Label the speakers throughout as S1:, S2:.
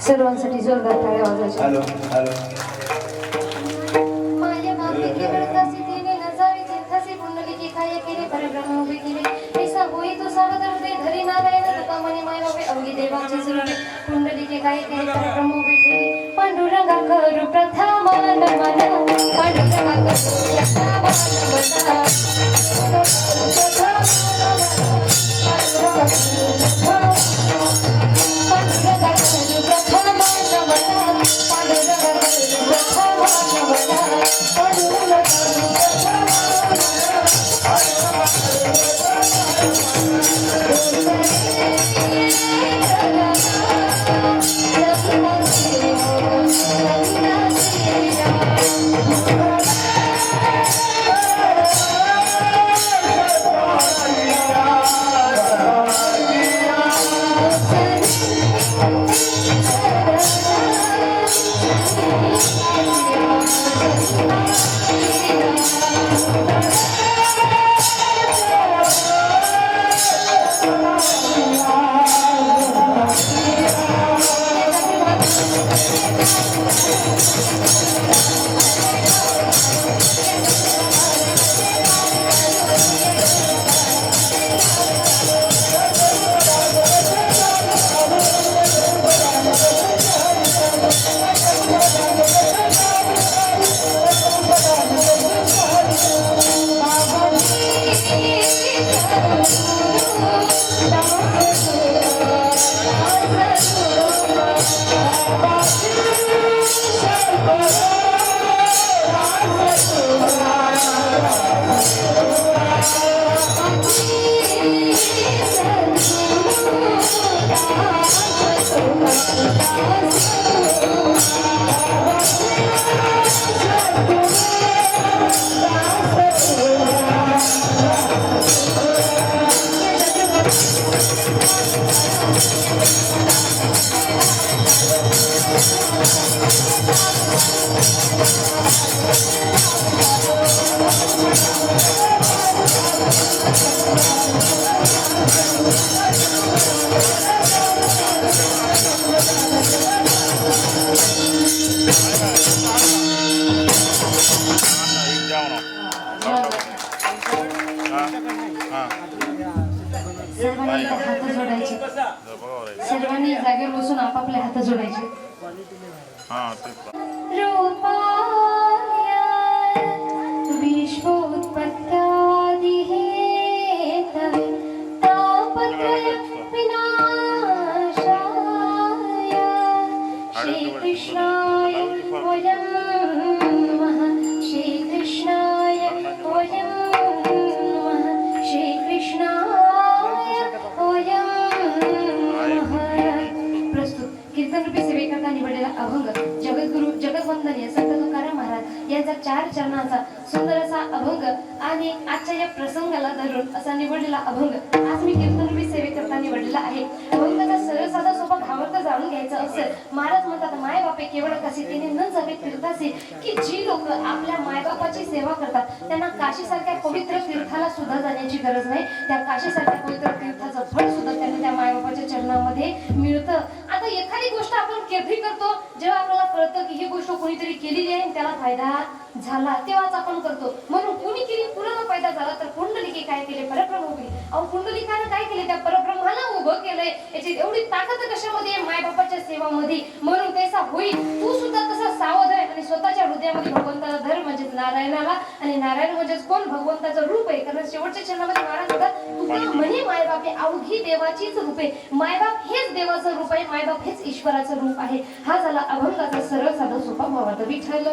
S1: सर्वांसाठी जोरदार टाळ्या वाजवायच्या.
S2: हॅलो हॅलो
S1: माझ्या मागेकडे वळतासी तिने नजावे तीर्थासी पुंडलिकी काय केले परब्रह्म उभे केले ऐसा होई तो सावध हृदय धरी नारायण तथा मनी माय बाबे अंगी देवाचे सुरले पुंडलिकी काय केले परब्रह्म उभे केले पांडुरंगा करू प्रथम नमन पांडुरंगा करू
S3: Thank you.
S1: आपले हात जोडायचे. सर्वांनी जागेवर बसून आपापले हात जोडायचे. रूपाय विश्वोत्पत्त्यादिहेतवे तापत्रय विनाशाय श्रीकृष्णाय वयं नमः. श्रीकृष्णाय वयं नमः. श्रीकृष्णाय वयं नमः. प्रस्तुत कीर्तन रूपी सेवेकरता निवडलेला अभंग जगद्गुरु जगद्वंदनीय संत तुकाराम महाराज यांचा 4 चरणांचा सुंदर असा अभंग आणि आजच्या या प्रसंगाला धरून असा निवडलेला अभंग आज मी कीर्तन रूपी सेवेकरता निवडलेला आहे. अभंगाचा सरळ साधा सोपा भावार्थ जाणून घ्यायचा असेल. महाराज म्हणतात, माय बापे केवळ कसितीने न जावे तीर्थासी, की जी लोक आपल्या मायबापाची सेवा करतात त्यांना काशीसारख्या पवित्र तीर्थाला सुद्धा जाण्याची गरज नाही. त्या काशीसारख्या पवित्र तीर्थाचं फळ सुद्धा त्यांना त्या मायबापाच्या चरणामध्ये मिळतं. आता एखादी गोष्ट आपण कधी करतो जेव्हा आपल्याला कळतं की ही गोष्ट कोणीतरी केलेली आहे आणि त्याला फायदा झाला तेव्हाच आपण करतो. म्हणून कुणी केली कुणाला फायदा झाला तर कुंडलिके काय केले परब्रह्म उभी. अहो कुंडलिकानं काय केले? त्या परब्रह्माला उभं केलंय. याची एवढी ताकद कशामध्ये आहे? मायबापाच्या सेवामध्ये. म्हणून तसा होईल तू सुद्धा तसा सावध आहे आणि स्वतःच्या हृदयामध्ये भगवंताला धर म्हणजेच नारायणाला. आणि नारायण म्हणजेच कोण? भगवंताचं रूप आहे. कारण शेवटच्या चरणामध्ये महाराज होतात तुझे म्हणे मायबाप हे अवघी देवाचीच रूप आहे. मायबाप हेच देवाचं रूप आहे. मायबाप हेच ईश्वराचं रूप आहे. हा झाला अभंगाचा सरळ साधा सोपा भावार्थ. विठ्ठल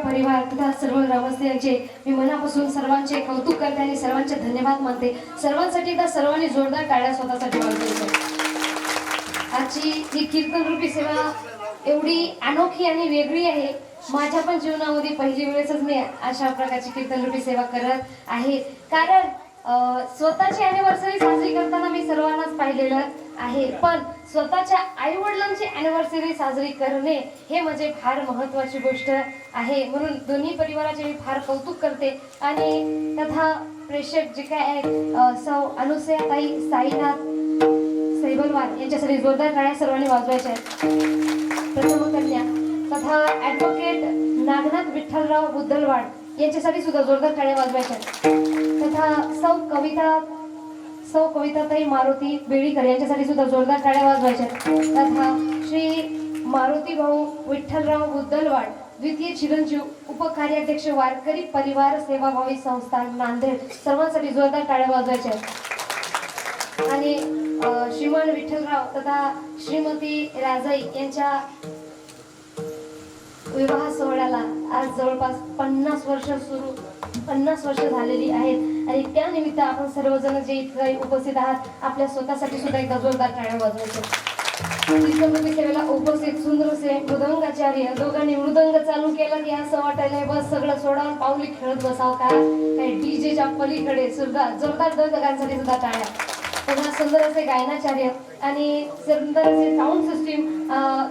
S1: परिवार तथा सर्व ग्रामस्थांचे मी मनापासून सर्वांचे कौतुक करते आणि सर्वांचे धन्यवाद मानते. सर्वांसाठी एकदा सर्वांनी जोरदार टाळ्या स्वतःसाठी वाजवायच्या. आजची ही कीर्तन रूपी सेवा एवढी अनोखी आणि वेगळी आहे. माझ्या पण जीवनामध्ये पहिली वेळेसच मी अशा प्रकारची कीर्तन रूपी सेवा करत आहे. कारण स्वतःची अॅनिव्हर्सरी साजरी करताना मी सर्वांनाच पाहिलेलं आहे, पण स्वतःच्या आई वडिलांची अॅनिव्हर्सरी साजरी करणे हे म्हणजे फार महत्त्वाची गोष्ट आहे. म्हणून दोन्ही परिवाराचे मी फार कौतुक करते. आणि तथा प्रेक्षक जे काय आहेत सौ अनुसयाताई साईनाथ सैबलवार यांच्यासाठी जोरदार टाळ्या सर्वांनी वाजवायच्या आहेत. प्रथम कन्या तथा ॲडव्होकेट नागनाथ विठ्ठलराव बुद्धलवाड यांच्यासाठी सुद्धा जोरदार टाळ्या वाजवायच्या आहेत. तथा सौ कविताताई मारुती बेळीकर यांच्यासाठी सुद्धा जोरदार टाळ्या वाजवायच्या आहेत. तथा श्री मारुती भाऊ विठ्ठलराव बुद्धलवाड द्वितीय चिरंजीव उपकार्याध्यक्ष वारकरी परिवार सेवाभावी संस्था नांदेड सर्वांसाठी जोरदार टाळ्या वाजवायच्या आहेत. आणि श्रीमान विठ्ठलराव तथा श्रीमती राजाई यांच्या विवाह सोहळ्याला आज जवळपास 50 वर्ष झालेली आहेत आणि त्यानिमित्त आपण सर्वजण जे इथे उपस्थित आहात आपल्या स्वतःसाठी सुद्धा एकदा जोरदार टाळ्या वाजवायच्या. कीर्तन सेवेला उपस्थित सुंदरसे मृदंगाचार्य दोघांनी मृदंग चालू केला की असं वाटायलंय बस सगळं सोडावून पाऊली खेळत बसावं का, काही डीजेच्या पलीकडे सुद्धा जोरदार दोघांसाठी सुद्धा टाळ्या. पुन्हा सुंदर असे गायनाचार्य आणि सुंदर असे साऊंड सिस्टीम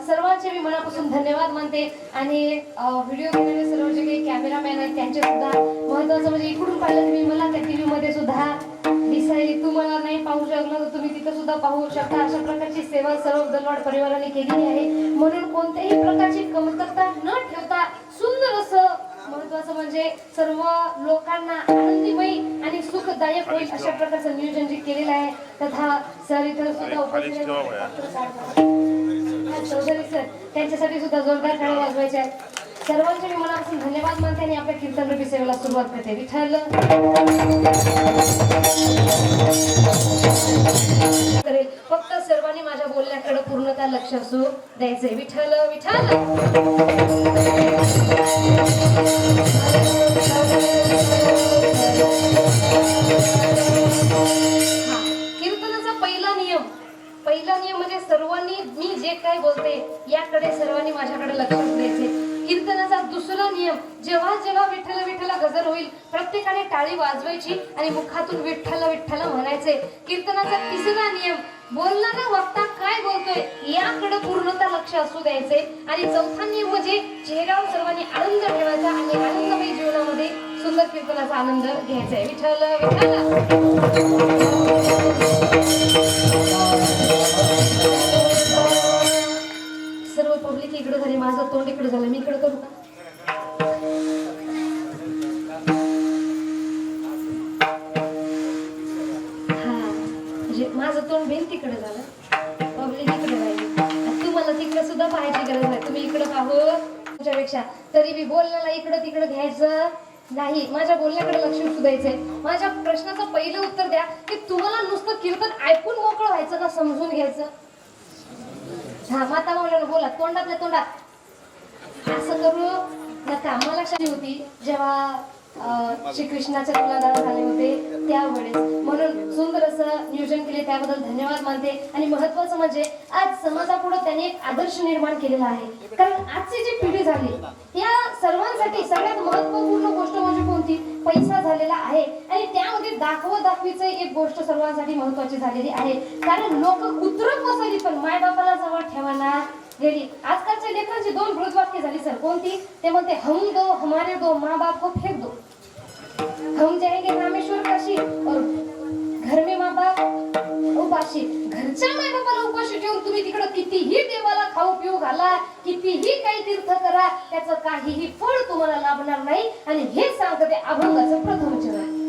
S1: सर्वांचे मी मनापासून धन्यवाद मानते. आणि व्हिडिओ घेणारे सर्व जे काही कॅमेरामॅन आहेत त्यांचे सुद्धा महत्वाचं म्हणजे इकडून पाहिलं तुम्ही मला त्या टीव्ही मध्ये सुद्धा दिसायली, तुम्हाला नाही पाहू शकलं तर तुम्ही तिथं सुद्धा पाहू शकता. अशा प्रकारची सेवा सर्व दलवाड परिवाराने केलेली आहे. म्हणून कोणत्याही प्रकारची कमतरता न ठेवता सुंदर असं महत्वाचं म्हणजे सर्व लोकांना आनंदीमयी आणि सुखदायक होईल अशा प्रकारचं नियोजन जे केलेलं आहे. तथा सर इथं सुद्धा उपस्थित चौधरी सर त्यांच्यासाठी सुद्धा जोरदार टाळ्या वाजवायच्या आहेत. सर्वांचे मी मनापासून धन्यवाद मानते आणि आपल्या कीर्तन रूपी सेवेला सुरुवात करते. विठ्ठल करेल फक्त सर्वांनी माझ्या बोलण्याकडे पूर्णतः लक्ष असू द्यायचंय. विठ्ठल विठ्ठल कीर्तनाचा पहिला नियम म्हणजे सर्वांनी मी जे काही बोलते याकडे सर्वांनी माझ्याकडे लक्ष द्यायचे. कीर्तनाचा दुसरा नियम जेव्हा जेव्हा विठ्ठल विठ्ठल गजर होईल प्रत्येकाने टाळी वाजवायची आणि मुखातून विठ्ठल विठ्ठल म्हणायचे. कीर्तनाचा तिसरा नियम बोलणारा वक्ता काय बोलतोय याकडे पूर्णतः लक्ष असू द्यायचे. आणि चौथा नियम म्हणजे चेहऱ्यावर सर्वांनी आनंद ठेवायचा आणि आनंदमय जीवनामध्ये सुंदर कीर्तनाचा आनंद घ्यायचा आहे. विठ्ठल विठ्ठल सर्व पब्लिक इकडे झाली, माझं तोंड इकडे झालं, मी इकडे करू का? हा म्हणजे माझं तोंड भिंतीकडे झालं, पब्लिक इकडे राहिली. तुम्हाला तिकडे सुद्धा पाहायची गरज नाही, तुम्ही इकडे पाहू तुमच्यापेक्षा. तरी मी बोलण्याला इकडं तिकडं घ्यायचं नाही, माझ्या बोलण्याकडे लक्ष द्यायचंय. माझ्या प्रश्नाचं पहिलं उत्तर द्या की तुम्हाला नुसतं कीर्तन ऐकून मोकळं व्हायचं का समजून घ्यायचं? हा माता मावल्यानं बोला तोंडातल्या तोंडात असं करू नका. मला शाळा होती जेव्हा श्रीकृष्णाचे तुलादार झाले होते त्यावेळेस, म्हणून सुंदर असं नियोजन केले त्याबद्दल धन्यवाद मानते. आणि महत्वाचं म्हणजे आज समाजापुढे त्यांनी एक आदर्श निर्माण केलेला आहे. कारण आजची जी पिढी झाली या सर्वांसाठी सगळ्यात महत्वपूर्ण गोष्ट म्हणजे कोणती? पैसा झालेला आहे. आणि त्यामध्ये दाखवीचं एक गोष्ट सर्वांसाठी महत्वाची झालेली आहे. कारण लोक कुत्रत बसवली पण मायबापाला जवळ ठेवणार गेली. आजकालच्या लेकरांची 2 ब्रुजवाक्य झाली सर. कोणती? ते म्हणते हम दो हमारे दो माँ बाप को फेंक दो, हम जाएंगे रामेश्वर काशी और घर में माँ बाप उपाशी. घरच्या माय बापाला उपाशी ठेवून तुम्ही तिकडे कितीही देवाला खाऊ पिऊ घाला, कितीही काही तीर्थ करा, त्याचं काहीही फळ तुम्हाला लाभणार नाही. आणि हे सांगतं ते अभंगाचं प्रथम चरण.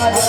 S2: Thank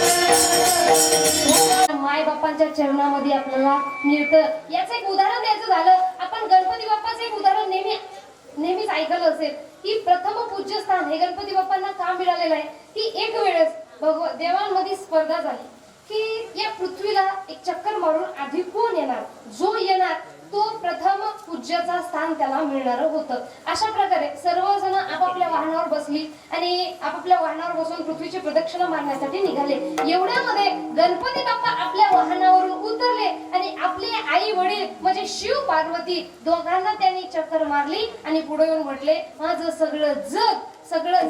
S2: you.
S1: चरणामध्ये आपल्याला मिळतं. याचं एक उदाहरण द्यायचं झालं, आपण गणपती बाप्पाचं एक उदाहरण नेहमीच ऐकलं असेल की प्रथम पूज्यस्थान हे गणपती बाप्पांना का मिळालेलं आहे की एक वेळेस देवांमध्ये स्पर्धा झाली की या पृथ्वीला एक चक्कर मारून आधी कोण येणार, जो येणार तो प्रथम पूज्याचा स्थान त्याला मिळणार होतं. अशा प्रकारे सर्वजण आपापल्या वाहनावर बसली आणि आपापल्या वाहनावर बसून पृथ्वीची प्रदक्षिणा मारण्यासाठी निघाले. एवढ्यामध्ये गणपती बाप्पा आपल्या वाहनावरून उतरले आणि आपले आई वडील म्हणजे शिव पार्वती दोघांना त्यांनी चक्कर मारली आणि पुढे येऊन म्हटले, माझं सगळं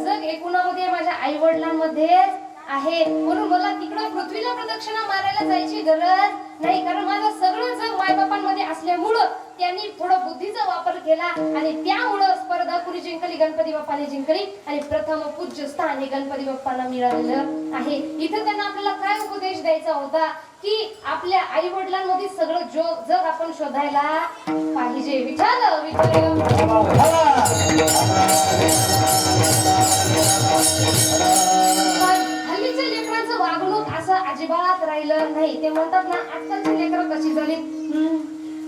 S1: जग एकूणामध्ये माझ्या आई वडिलांमध्येच आहे, म्हणून मला तिकडं पृथ्वीला प्रदक्षिणा मारायला जायची गरज नाही, कारण माझं सगळं जग मायबापांमध्ये असल्यामुळं त्यांनी थोडा बुद्धीचा वापर केला आणि त्यामुळं स्पर्धा कुणी जिंकली, गणपती बाप्पाने जिंकली आणि प्रथम पूज्य स्थान हे गणपती बाप्पांना मिळालेलं आहे. इथं त्यांना आपल्याला काय उपदेश द्यायचा होता की आपल्या आई वडिलांमध्ये सगळं जग आपण शोधायला पाहिजे. विचार हल्लीच्या लेकरांचं वागणूक असं अजिबात राहिलं नाही. ते म्हणतात ना, आजकालची लेकरं कशी झाली,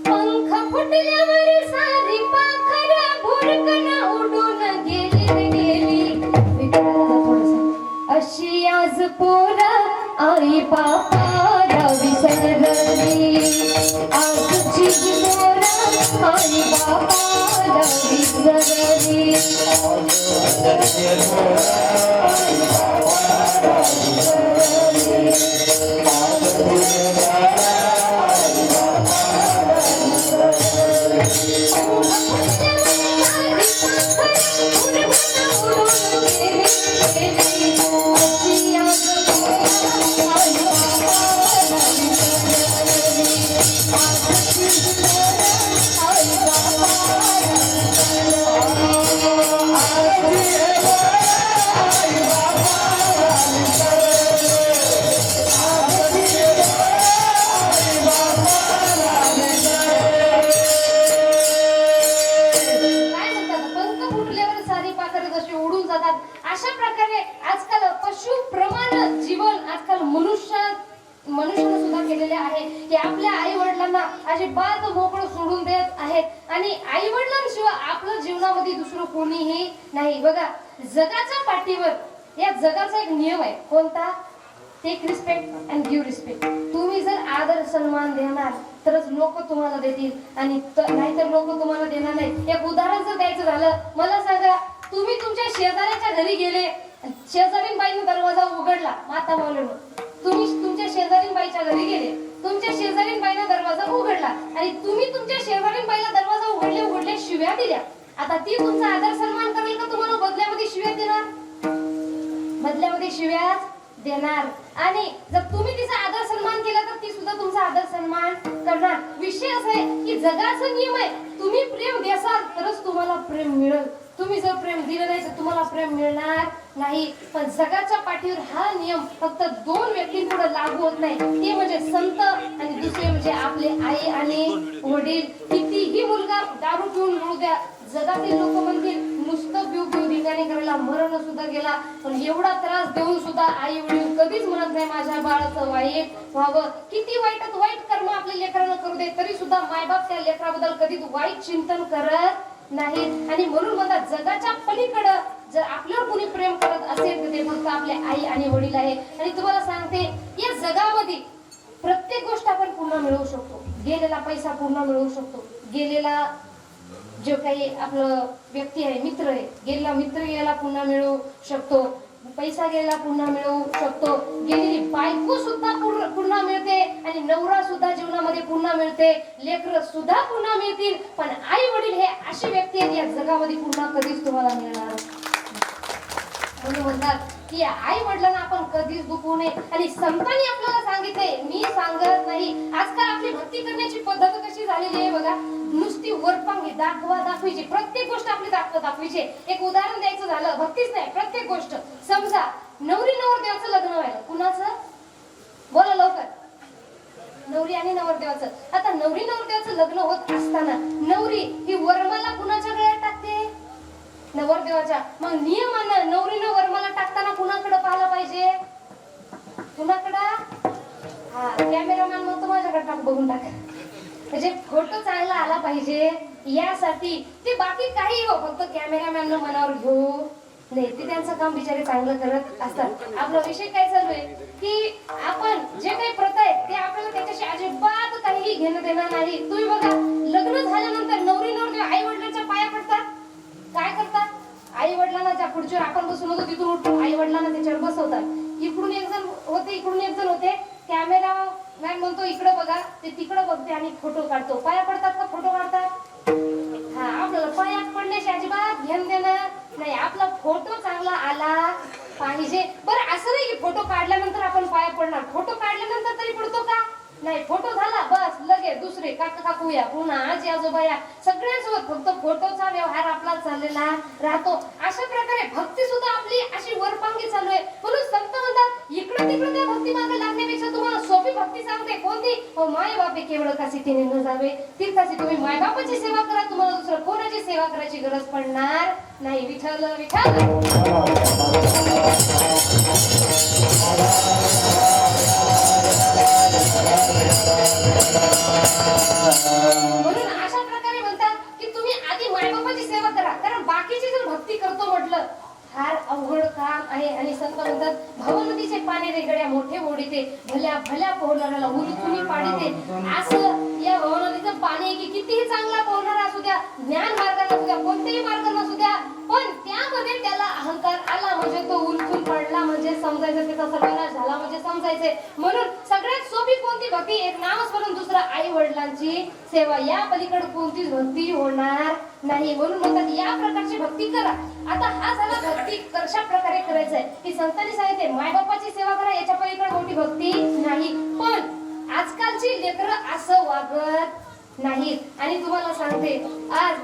S1: पंख फुटल्यावर सारी पाखर भुरकन उडून गेली अशी आज पोरा आई बापाला विसरली, आजची पोरा आई बापाला विसरली. अशा प्रकारे आजकाल पशुप्रमाण जीवन आजकाल मनुष्यानं सुद्धा केलेले आहे की आपल्या आई वडिलांना अजिबात मोकळं सोडून देत आहेत आणि आई वडिलांशिवाय आपल्या जीवनामध्ये दुसरं कोणीही नाही. बघा, जगाच्या पाठीवर या जगाचा एक नियम आहे, कोणता? Take respect and give respect. तुम्ही जर आदर सन्मान देणार तरच लोक तुम्हाला देतील आणि नाहीतर लोक तुम्हाला देणार नाही. एक उदाहरण जर द्यायचं झालं, मला सांगा, तुम्ही तुमच्या शेजाऱ्याच्या घरी गेले, शेजारीन बाईने दरवाजा उघडला, माता माऊलीनं, तुम्ही तुमच्या शेजारीन बाईच्या घरी गेले, तुमच्या शेजारीन बाईने दरवाजा उघडला आणि तुम्ही तुमच्या शेजारीन बाईला दरवाजा उघडले शिव्या दिल्या. आता ती तुमचा आदर सन्मान करेल का तुम्हाला बदल्यामध्ये शिव्या देणार? बदल्यामध्ये शिव्याच देणार. आणि जर तुम्ही तिचा आदर सन्मान केला तर ती सुद्धा तुमचा आदर सन्मान करणार. विषय असा आहे की जगाचा नियम आहे, तुम्ही प्रेम द्याल तरच तुम्हाला प्रेम मिळेल, तुम्ही जर प्रेम दिलं नाही तर तुम्हाला प्रेम मिळणार नाही. पण जगाच्या पाठीवर हा नियम फक्त दोन व्यक्तींपुढे लागू होत नाही, ते म्हणजे संत आणि दुसरे म्हणजे आपले आई आणि वडील. कितीही मुलगा दारू पिऊन मिळू द्या, जगातील लोक म्हणतील नुसतं पिऊ धिंगाणे करायला मरण सुद्धा गेला, पण एवढा त्रास देऊन सुद्धा आई वडील कधीच म्हणत नाही माझ्या बाळाचं वाईट व्हावं. किती वाईट कर्म आपल्या लेकरांना करू दे तरी सुद्धा मायबाप त्या लेकराबद्दल कधीच वाईट चिंतन करत नाहीत. आणि म्हणून म्हणतात जगाच्या पलीकडं जर आपल्यावर कोणी प्रेम करत असेल तर ते फक्त आपले आई आणि वडील आहे. आणि तुम्हाला सांगते, या जगामध्ये प्रत्येक गोष्ट आपण पुन्हा मिळवू शकतो. गेलेला पैसा पुन्हा मिळवू शकतो, गेलेला जो काही आपलं व्यक्ती आहे, मित्र आहे, गेलेला मित्र गेला पुन्हा मिळवू शकतो, पैसा गेला पुन्हा मिळवू शकतो, गेलेली बायको सुद्धा पुन्हा मिळते आणि नवरा सुद्धा जीवनामध्ये पुन्हा मिळते, लेकरं सुद्धा पुन्हा मिळतील. पण आई वडील हे अशी व्यक्ती आहेत या जगामध्ये पुन्हा कधीच तुम्हाला मिळणार. म्हणून म्हणतात की आई वडिलांना आपण कधीच दुखवू नये. आणि संतांनी आपल्याला सांगितले, मी सांगत नाही. आजकाल आपली भक्ती करण्याची पद्धत कशी झालेली आहे बघा, नुसती वरपांगी दाखवायची, प्रत्येक गोष्ट आपली दाखवायची. एक उदाहरण द्यायचं झालं, भक्तीच नाही, प्रत्येक गोष्ट. समजा नवरी नवरदेवाचं लग्न व्हायला, कुणाचं? बोला लवकर. नवरी आणि नवरदेवाचं. आता नवरी नवरदेवाचं लग्न होत असताना नवरी ही वरमाला कुणाच्या गळ्यात टाकते? नवरदेवाच्या. मग नियमानं नवरीनं वरमाला टाकताना कुणाकडे पाहायला पाहिजे? कुणाकडे? हा कॅमेरामॅन मग तो माझ्याकडे टाक, बघून टाक. म्हणजे फोटो चांगला आला पाहिजे यासाठी ते बाकी काही हो, फक्त कॅमेरामॅन मनावर घेऊ नाही, ते त्यांचं काम बिचारे चांगलं करत असतात. आपला विषय काय चालू आहे की आपण जे काही प्रथा आहेत ते आपल्याला त्याच्याशी अजिबात काहीही घेणं देणार नाही. तुम्ही बघा, लग्न झाल्यानंतर नवरी नवरदेव आई वडिलांच्या पाया पडतात. काय करतात? आई वडिलांना ज्या खुर्चीवर आपण बसून होतो तिथून उठून आई वडिलांना त्याच्यावर बसवतात. इकडून एक जण होते, इकडून एक जण होते. कॅमेरा मॅन म्हणतो इकडे बघा, ते तिकडे बघते आणि फोटो काढतो. पाया पडतात का फोटो काढतात? हा, आपल्याला पायात पडण्याची अजिबात घेणं देणं नाही. आपला फोटो चांगला आला पाहिजे. बरं, असं नाही की फोटो काढल्यानंतर आपण पाया पडणार. फोटो काढल्यानंतर तरी पडतो का? नाही. फोटो झाला बस लगेच दुसरे काका काकू या, पुन्हा आजी आजोबा या, सगळ्यांसोबत फक्त फोटोचा व्यवहार आपला चाललेला राहतो. अशा प्रकारे भक्ती सुद्धा आपली अशी वरपांगी चालू आहे. म्हणून संत म्हणतात इकडे तिकडे त्या भक्ती मागे लागण्यापेक्षा तुम्हाला सोपी भक्ती सांगते. कोणती? हो, माय बापे केवळ काशी तिने न जावे, तीर्थाची तुम्ही मायबापाची सेवा करा, तुम्हाला दुसरं कोणाची सेवा करायची गरज पडणार नाही. विठ्ठल विठ्ठल. म्हणून अशा प्रकारे म्हणतात की तुम्ही आधी मायबापाची सेवा करा, कारण बाकीची जर भक्ती करतो म्हटलं फार अवघड काम आहे. आणि संत म्हणतात भवनदीचे पाणी रेगड्या मोठे ओढीते, भल्या भल्या पोहणाऱ्याला उलथुनी पाडीते. असं या भवनदीचं पाणी आहे की कितीही चांगला पोहणारा असू द्या, ज्ञान मार्गाने असू द्या, कोणतेही मार्गाने असू द्या, पण त्यामध्ये त्याला अहंकार आला म्हणजे तो उलथून पडला म्हणजे समजायचं, त्याचा सर्वनाश झाला म्हणजे समजायचे. म्हणून सगळ्यात सोपी कोणती भक्ती? एक नामस्मरण, दुसरं आई वडिलांची सेवा. या पलीकडे कोणतीच भक्ती होणार नाही. म्हणून म्हणतात या प्रकारची भक्ती करा. आता हा झाला भक्ती कशा प्रकारे करायचंय की संतांनी सांगितले मायबापाची सेवा करा, याच्या पलीकडे मोठी भक्ती नाही. पण आजकालची लेकरं असं वागत नाहीत. आणि तुम्हाला सांगते, आज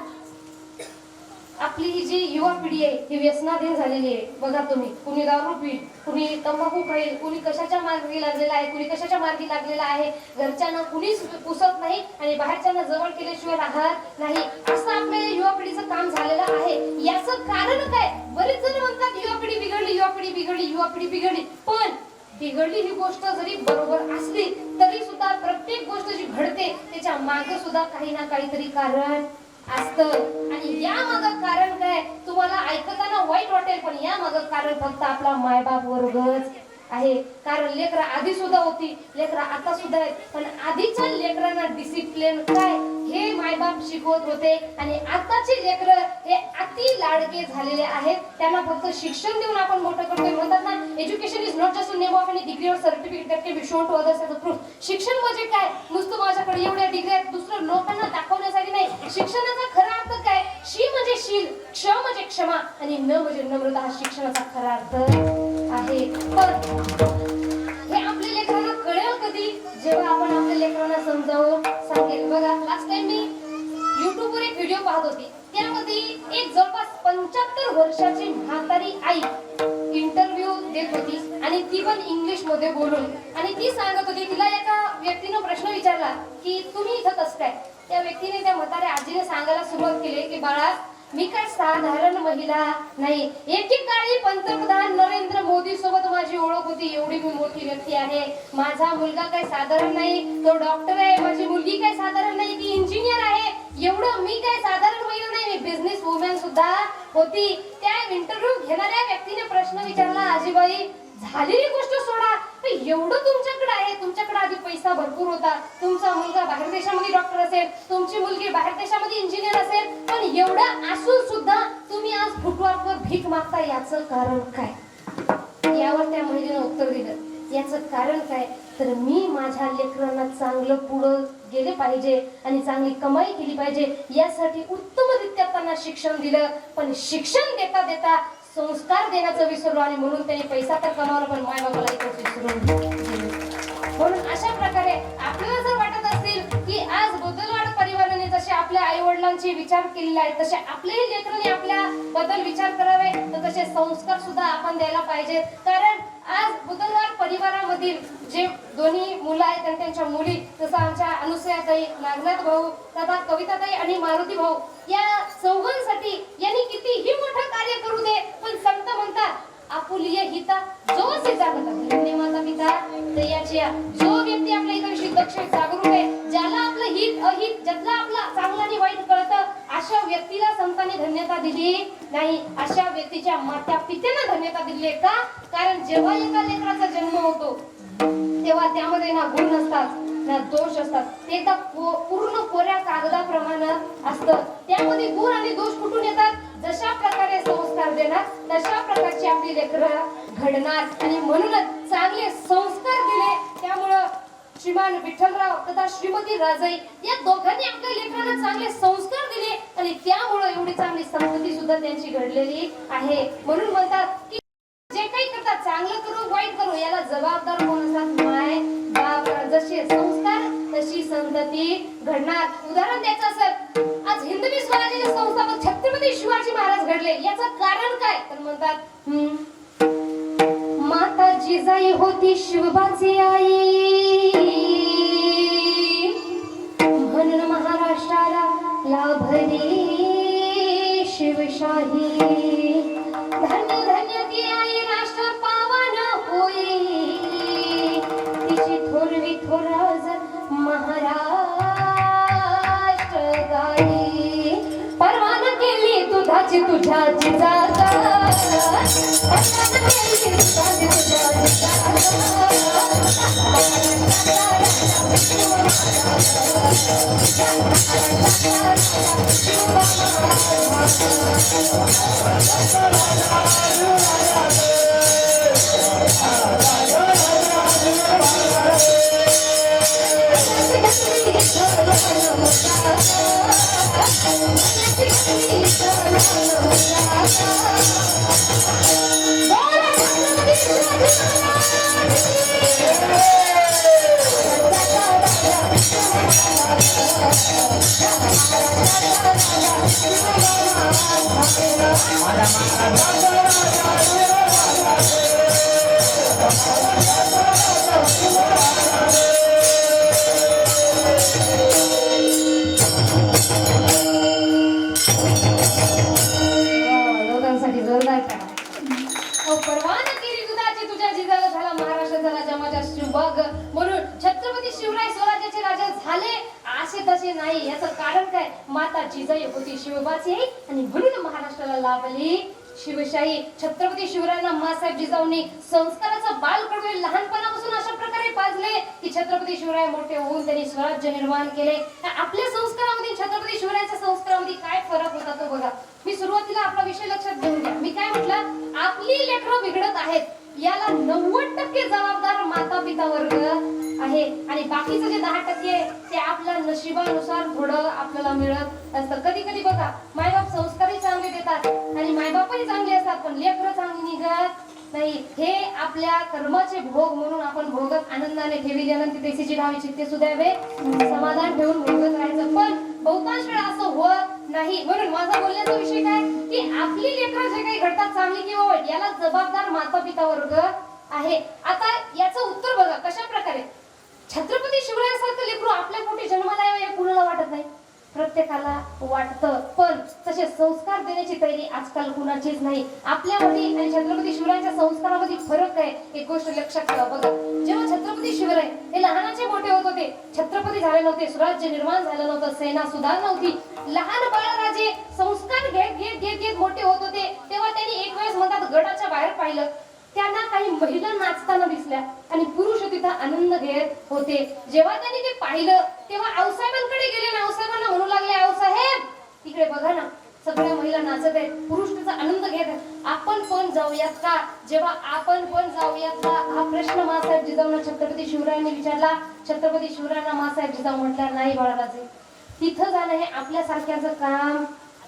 S1: आपली ही जी युवा पिढी आहे ही व्यसनाधीन झालेली आहे. बघा तुम्ही, कुणी दारू पीत, कुणी तंबाखू खाईल, कुणी कशाच्या मार्गी लागलेला आहे, कुणी कशाच्या मार्गी लागलेला आहे. घरच्यांना कुणीच पुसत नाही आणि बाहेरच्यांना जवळ केल्याशिवाय राहत नाही. असं आपल्या युवा पिढीचं काम झालेलं आहे. याचं कारण काय? बरेच जण म्हणतात युवा पिढी बिघडली, युवा पिढी बिघडली, युवा पिढी बिघडली. पण बिघडली ही गोष्ट जरी बरोबर असली तरी सुद्धा प्रत्येक गोष्ट जी घडते त्याच्या मागे सुद्धा काही ना काहीतरी कारण असतं. आणि या मागं कारण काय? तुम्हाला ऐकताना वाईट वाटेल, पण या मागं कारण फक्त आपला मायबाप वर्गच आहे. कारण लेकरं आधी सुद्धा होती, लेकरं आता सुद्धा आहेत, पण आधीच्या लेकरांना डिसिप्लिन काय हे मायबाप शिकवत होते. आणि आताची लेकरं हे अति लाडके झालेले आहेत. त्यांना फक्त शिक्षण देऊन आपण मोठं करतोय. म्हणतात ना, education is not just name of any degree or certificate that can be shown to others as a proof. शिक्षण म्हणजे काय? नुसतं माझ्याकडे एवढ्या डिग्री आहेत दुसरं लोकांना दाखवण्यासाठी नाही. शिक्षणाचा खरा अर्थ काय? शी म्हणजे शील, क्ष म्हणजे क्षमा आणि न म्हणजे नम्रता. हा शिक्षणाचा खरा अर्थ आहे. पण हे आपल्या लेकरांना कळेल कधी? जेव्हा आपण आपल्या लेकरांना समजावून सांगेल. बघा, लास्ट टाइम मी युट्यूबवर एक व्हिडिओ पाहत होती. त्यामध्ये एक जवळपास 75 वर्षाची म्हातारी आई इंटरव्ह्यू देत होती आणि ती पण इंग्लिश मध्ये बोलून. आणि ती सांगत होती, तिला एका व्यक्तीनं प्रश्न विचारला की तुम्ही इथं कसं काय? त्या व्यक्तीने, त्या म्हाताऱ्या आजीने सांगायला सुरुवात केली की बाळा, मी काय साधारण महिला नाही. एकेकाळी पंतप्रधान नरेंद्र मोदी सोबत माझी ओळख होती, एवढी मी मोठी व्यक्ती आहे. माझा मुलगा काय साधारण नाही, तो डॉक्टर आहे. माझी मुलगी काय साधारण नाही, ती इंजिनियर आहे. एवढं मी काय साधारण महिला नाही, मी बिझनेस वुमन सुद्धा होती. त्या इंटरव्ह्यू घेणाऱ्या व्यक्तीने प्रश्न विचारला, आजीबाई झालेली गोष्ट सोडा, एवढं तुमच्याकडे आहे, तुमच्याकडे आधी पैसा भरपूर होता, तुमचा मुलगा बाहेर देशामध्ये डॉक्टर असेल, तुमची मुलगी बाहेर देशामध्ये इंजिनियर असेल, पण एवढं असून सुद्धा तुम्ही आज फुटपाथवर भीक मागता, याचं कारण काय? यावर त्या महिलेनं उत्तर दिलं, याचं कारण काय तर मी माझ्या लेकरांना चांगलं पुढं गेले पाहिजे आणि चांगली कमाई केली पाहिजे यासाठी उत्तमरित्या त्यांना शिक्षण दिलं. पण शिक्षण देता देता संस्कार देण्याचं विसरलो आणि म्हणून त्यांनी पैसा तर कमावला पण मायबापाला इथं विसरून. म्हणून अशा प्रकारे आपल्याला जर वाटत असतील की आज बदलवाड परिवाराने जसे आपल्या आई वडिलांचे विचार केलेले आहेत तसे आपल्याही लेकरांनी आपल्या बद्दल विचार करावे, तर तसे संस्कार सुद्धा आपण द्यायला पाहिजेत. कारण आज बुधवार परिवारामधील जे दोन्ही मुलं आहेत आणि त्यांच्या मुली, जसं आमच्या अनुसयाताई, नागनाथ भाऊ तथा कविताताई आणि मारुती भाऊ, या चौघांसाठी यांनी कितीही मोठं कार्य करू दे, पण संत म्हणतात आपुलिय हिता जो से जागता माता पिता दयाची, जो व्यक्ती धन्यता दिली नाही. अशा व्यक्तीच्या माता पित्यानं धन्यता दिली आहे का? कारण जेव्हा एका लेकराचा जन्म होतो तेव्हा त्यामध्ये ना गुण नसतात ना दोष असतात. ते एकदा पूर्ण कोऱ्या कागदाप्रमाणे असतं. त्यामध्ये गुण आणि दोष कुठून येतात? जशा प्रकारे संस्कार देणार तशा प्रकारची आपली लेकरं घडणार. आणि म्हणूनच चांगले संस्कार दिले त्यामुळं श्रीमान विठ्ठलराव तथा श्रीमती राजाई या दोघांनी आपल्या लेकरांना चांगले संस्कार दिले आणि त्यामुळे एवढी चांगली संपत्ती सुद्धा त्यांची घडलेली आहे. म्हणून म्हणतात की जे काही करतात चांगलं करू वाईट करू याला जबाबदार कोण असतात? माय बाप. जसे संस्कार तशी संतती घडणार. उदाहरण द्यायचं असेल, आज हिंदवी स्वराज्याचे संस्थापक छत्रपती शिवाजी महाराज घडले. याचं कारण काय? तर म्हणतात माता जिजाई होती शिवबाची आई, म्हणून महाराष्ट्राला लाभली शिवशाही. धन्य धन्य ती आई राष्ट्र पावन होई, तिची थोरवी थोराज महाराष्ट्र गाई. परवाना केली दुधाची तुझ्या जिजागा, परवाना केली दुधाची तुझ्या जिजागा. लोकांसाठी जोरदार करा. परवाना केली दुधाची तुझ्या जिजाला, झाला महाराष्ट्राचा राजा माझ्या शिवबाग. म्हणून छत्रपती शिवराय स्वराज्याचे राजा झाले असे तसे नाही. याचं कारण काय? माता जिजाई होती शिवबाची आणि म्हणून महाराष्ट्राला लाभली शिवशाही. छत्रपती शिवरायांना मासाहेब जिजाऊंनी संस्काराचा बाल कडवे लहानपणापासून अशा प्रकारे पाजले की छत्रपती शिवराय मोठे होऊन त्यांनी स्वराज्य निर्माण केले. आपल्या संस्कारामध्ये छत्रपती शिवरायांच्या संस्कारामध्ये काय फरक होता तो बघा. मी सुरुवातीला आपला विषय लक्षात घेऊन घ्या. मी काय म्हटलं? आपली लेकरं बिघडत आहेत याला 90% जबाबदार माता पिता वर्ग आहे आणि बाकीचं जे 10% ते आपल्या नशिबानुसार थोडं आपल्याला मिळत असतं. कधी कधी बघा मायबाप संस्कारही चांगले देतात आणि मायबापही चांगले असतात पण लेकरं चांगली निघत नाही. हे आपल्या कर्माचे भोग म्हणून आपण भोगत आनंदाने ठेवी अनंत देशीची डावी चित्ते सुद्यावे समाधान ठेवून भोगत राहायचं. पण बहुतांश वेळा असं होत नाही. म्हणून माझा बोलण्याचा विषय काय की आपली लेकरं जे काही घडतात चांगली किंवा वाईट याला जबाबदार माता पिता वर्ग आहे. आता याचं उत्तर बघा कशा प्रकारे. छत्रपती शिवरायांसारखं लेकरू आपल्या पोटी जन्माला यावं हे कुणाला वाटत नाही? प्रत्येकाला वाटतं. पण तसे संस्कार देण्याची तयारी आजकाल कुणाचीच नाही. आपल्यामध्ये आणि छत्रपती शिवरायांच्या संस्कारामध्ये फरक आहे. एक गोष्ट लक्षात ठेवा बघा. जेव्हा छत्रपती शिवराय हे लहानाचे मोठे होत होते, छत्रपती झाले नव्हते, स्वराज्य निर्माण झालं नव्हतं, सेना सुद्धा नव्हती, लहान बाळराजे संस्कार घेत घेत घेत घेत मोठे होत होते, तेव्हा त्यांनी एक वेळेस म्हणतात गडाच्या बाहेर पाहिलं. त्यांना काही महिला नाचताना दिसल्या आणि पुरुष तिथं आनंद घेत होते. जेव्हा त्यांनी ते पाहिलं तेव्हा आऊसाहेबांकडे गेले ना आऊसाहेबांना म्हणू लागले, आऊसाहेब तिकडे बघा ना सगळ्या महिला नाचत आहेत, पुरुष त्याचा आनंद घेत आहेत, आपण पण जाऊयात का? जेव्हा आपण पण जाऊयात का हा प्रश्न मासाहेब जिजाऊंना छत्रपती शिवरायांनी विचारला. छत्रपती शिवरायांना मासाहेब जिजाऊ म्हटल्या, नाही बाळराजे तिथं जाणं हे आपल्यासारख्याचं काम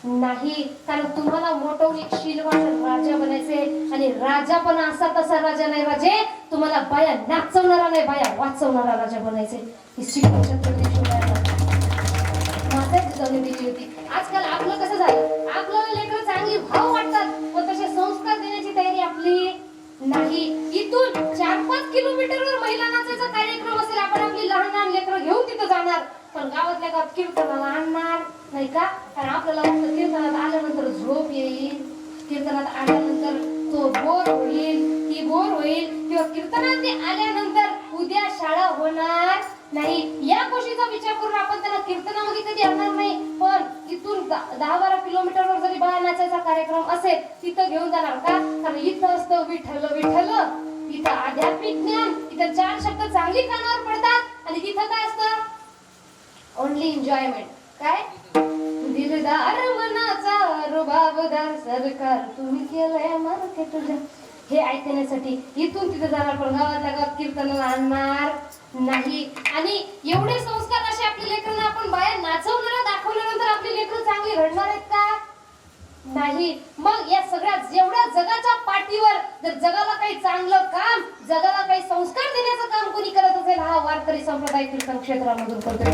S1: नाही. कारण तुम्हाला मोठं एक शीलवान राजा बनायचे आणि राजा पण असा तसा राजा नाही राजे, तुम्हाला बाया नाचवणारा नाही बाया वाचवणारा राजा बनायचे. ही शिकवण छत्रपती शिवरायांना मासाहेब जिजाऊंनी दिली होती. आजकाल आपलं कसं झालं, आपल्याला लेकरं चांगली भाव वाटतात पण तसे संस्कार देण्याची तयारी आपली नाही. इथून 4-5 किलोमीटरवर महिला नाचायचा कार्यक्रम असेल, आपण आपली लहान लहान लेकरं घेऊन तिथं जाणार पण गावातल्या गावात कीर्तनाला आणणार नाही का? कारण आपल्याला वाटतं कीर्तनात आल्यानंतर झोप येईल, कीर्तनात आल्यानंतर तो बोर होईल, ती बोर होईल किंवा कीर्तनात ते आल्यानंतर उद्या शाळा होणार नाही या गोष्टीचा विचार करून आपण त्याला कीर्तनामध्ये कधी आणणार नाही, पण इथून 10-12 किलोमीटरवर जरी बाया नाचायचा कार्यक्रम असेल तिथं घेऊन जाणार का? कारण इथं असतं विठ्ठल विठ्ठल, इथं आध्यात्मिक ज्ञान, इथं 4 शब्द चांगली कानावर पडतात, आणि तिथं काय असतं? Only enjoyment. काय? दिलदार मनाचा रुबाबदार सरकार तुम्ही केलंय मार्के तुझ्या, हे ऐकण्यासाठी इथून तिथे जाणार, पण गावातल्या गावात कीर्तनाला आणणार नाही. आणि एवढे संस्कार असे आपल्या लेकरांना आपण बाहेर नाचवणार, दाखवल्यानंतर आपली लेकरं चांगली रडणार आहेत का? नाही. मग या सगळ्या जेवढ्या जगाच्या पाठीवर जर जगाला काही चांगलं काम, जगाला काही संस्कार देण्याचं काम कोणी करत असेल, हा वारकरी संप्रदाय कीर्तन क्षेत्रामधून करतोय.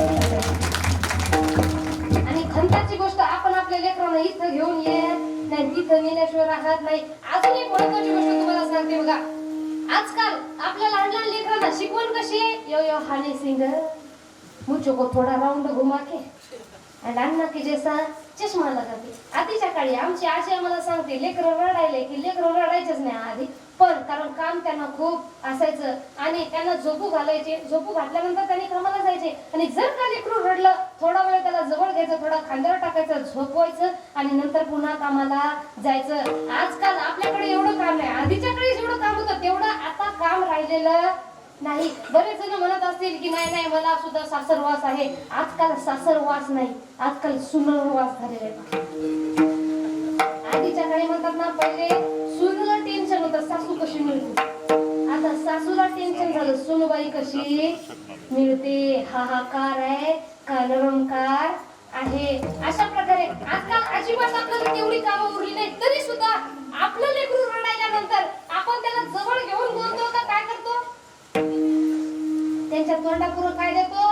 S1: आणि खंताची गोष्ट आपण आपल्या लेकरांना इथं घेऊन ये नाही, तिथं नेल्याशिवाय राहत नाही. अजून एक महत्वाची गोष्ट तुम्हाला सांगते बघा. आजकाल आपल्या लहान लहान लेकरांना शिकवण कशी आहे? यो यो हानी सिंग मुझको को थोडा राउंड घुमा के आणि अन्ना की जैसा चष्मा लगा के. आधीच्या काळी आमची आजी आम्हाला सांगते लेकरं रडायले की लेकरं रडायचेच नाही आधी, पण कारण काम त्यांना खूप असायचं आणि त्यांना झोपू घालायचे. झोपू घातल्यानंतर त्यांनी कामाला जायचे, आणि जर का लेकरू रडलं थोडा वेळ त्याला जवळ घ्यायचं, थोडा खांद्यावर टाकायचं, झोपवायचं आणि नंतर पुन्हा कामाला जायचं. आजकाल आपल्याकडे एवढं काम नाही. आधीच्या काळी जेवढं काम होतं तेवढं आता काम राहिलेलं नाही. बरेच जण म्हणत असतील की नाही नाही मला सुद्धा सासरवास आहे. आजकाल सासरवास नाही, आजकाल सुनरवास झालेला आहे. आधीच्या काळी म्हणतात ना, पहिले सुनला टेन्शन होतं सासू कशी मिळते, आता सासूला टेन्शन झालं सुनबाई कशी मिळते. हाहाकार आहे का नरमकार आहे. अशा प्रकारे आजकाल अजिबात आपल्याला तेवढी कामं उरली नाही, तरी सुद्धा आपलं लेकरू रडायल्यानंतर आपण त्याला जवळ घेऊन बोलतो का काय करतो? त्यांच्या तोंडापुरं काय देतो?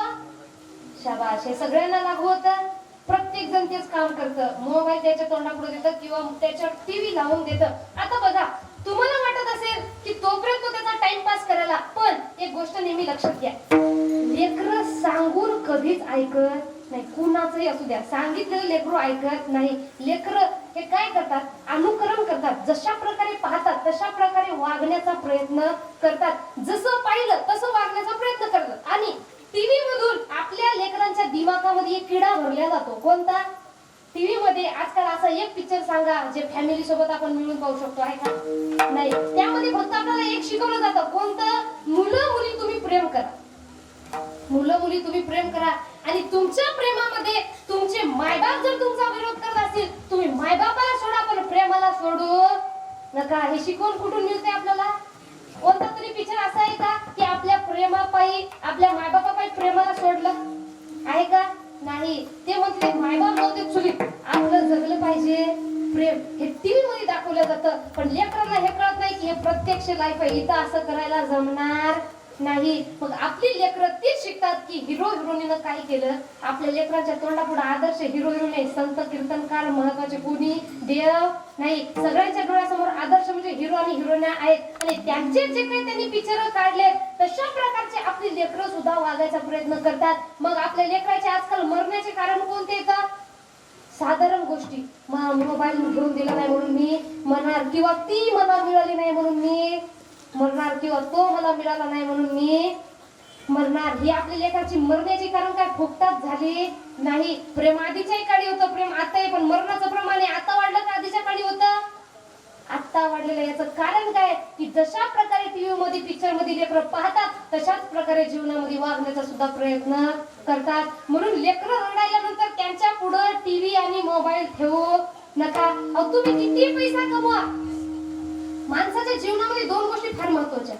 S1: शाबाश. हे सगळ्यांना लागू होतं. प्रत्येक जण तेच काम करतं. मोबाईल त्याच्या तोंडापुढे देतं किंवा त्याच्यावर टीव्ही लावून देतं. आता बघा, तुम्हाला वाटत असेल की तोपर्यंत तो त्याचा टाइमपास करायला, पण एक गोष्ट नेहमी लक्षात घ्या, लेकरं सांगून कधीच ऐकत नाही. कुणाचंही असू द्या, सांगितलेलं लेकरू ऐकत नाही. लेकरं हे काय करतात? अनुकरण करतात. जशा प्रकारे पाहतात तशा प्रकारे वागण्याचा प्रयत्न करतात. जसं पाहिलं तसं वागण्याचा प्रयत्न करतात. आणि टीव्ही मधून आपल्या लेकरांच्या दिमागामध्ये एक किडा भरला जातो. कोणता? टीव्ही मध्ये आजकाल असा एक पिक्चर सांगा जे फॅमिली सोबत आपण मिळून पाहू शकतो, आहे का? नाही. त्यामध्ये फक्त आपल्याला एक शिकवलं जातं. कोणतं? मुलं मुली तुम्ही प्रेम करा, मुलं मुली तुम्ही प्रेम करा. आणि तुमच्या प्रेमामध्ये तुमचे मायबाप जर तुमचा विरोध करत असतील, तुम्ही मायबापाला सोडा पण प्रेमाला सोडू नका. हे शिकवण कुठून मिळते आपल्याला? कोणता तरी पिक्चर असा आहे का की आपल्या प्रेमापायी, आपल्या मायबापापायी प्रेमाला सोडलं आहे का? नाही. ते म्हटले मायबाप नव्हते चुलीत, आपलं जगलं पाहिजे प्रेम. हे टीव्ही मध्ये दाखवलं जातं, पण लेकरांना हे कळत नाही की हे प्रत्यक्ष लाईफ आहे, इथं असं करायला जमणार नाही. मग आपली लेकरं तेच शिकतात की हिरो हिरोईननं काय केलं. आपल्या लेकरांच्या तोंडापुढे आदर्श हिरो हिरोईन नाही, संत कीर्तनकार महत्वाचे कोणी देव नाही. सगळ्यांच्या डोळ्यासमोर आदर्श म्हणजे हिरो आणि हिरोईन आहेत, आणि त्यांचे जे काही त्यांनी पिक्चर काढले तशा प्रकारचे आपली लेकरं सुद्धा वागायचा प्रयत्न करतात. मग आपल्या लेकराचे आजकाल मरण्याचे कारण कोणते येतात? साधारण गोष्टी. मोबाईल घेऊन दिला नाही म्हणून मी मरणार, किंवा ती मला मिळाली नाही म्हणून मी मरणार, किंवा तो मला मिळाला नाही म्हणून मी मरणार. ही आपल्या लेकराची मरण्याची कारण काय फुकटात झाली नाही. प्रेम आधीच्याही काळी होतं, प्रेम आताही, पण मरणाचं प्रमाण आता वाढलं का आधीच्या काळी होतं? आता वाढलेलं. याचं कारण काय की जशा प्रकारे टीव्ही मध्ये पिक्चर मध्ये लेकरं पाहतात तशाच प्रकारे जीवनामध्ये वागण्याचा सुद्धा प्रयत्न करतात. म्हणून लेकरं रडायल्यानंतर त्यांच्या पुढे टीव्ही आणि मोबाईल ठेवू नका. अहो तुम्ही किती पैसा कमवा, माणसाच्या जीवनामध्ये 2 गोष्टी फार महत्वाच्या,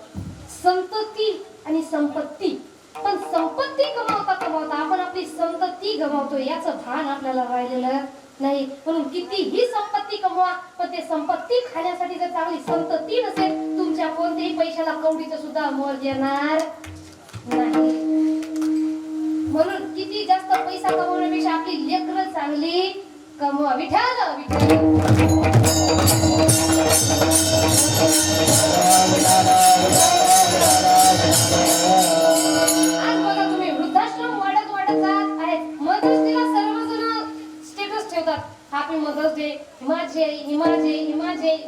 S1: संतती आणि संपत्ती. पण संपत्ती कमावता कमावता आपण आपली संतती गमावतो, याचं भान आपल्याला राहिलेलं नाही. म्हणून कितीही संपत्ती कमवा, पण ते संपत्ती खाण्यासाठी जर चांगली संतती नसेल, तुमच्या कोणत्याही पैशाला कवडीचं सुद्धा मोल येणार नाही. म्हणून किती जास्त पैसा कमवण्यापेक्षा आपली लेकरं चांगली कमवा. विठ्ठल विठ्ठल. आज बघा तुम्ही वृद्धाश्रम वाढत वाढत जात आहेत. मदर्स डेला सर्वजण स्टेटस ठेवतात, हॅपी मदर्स डे. माझे आमचे इमाजे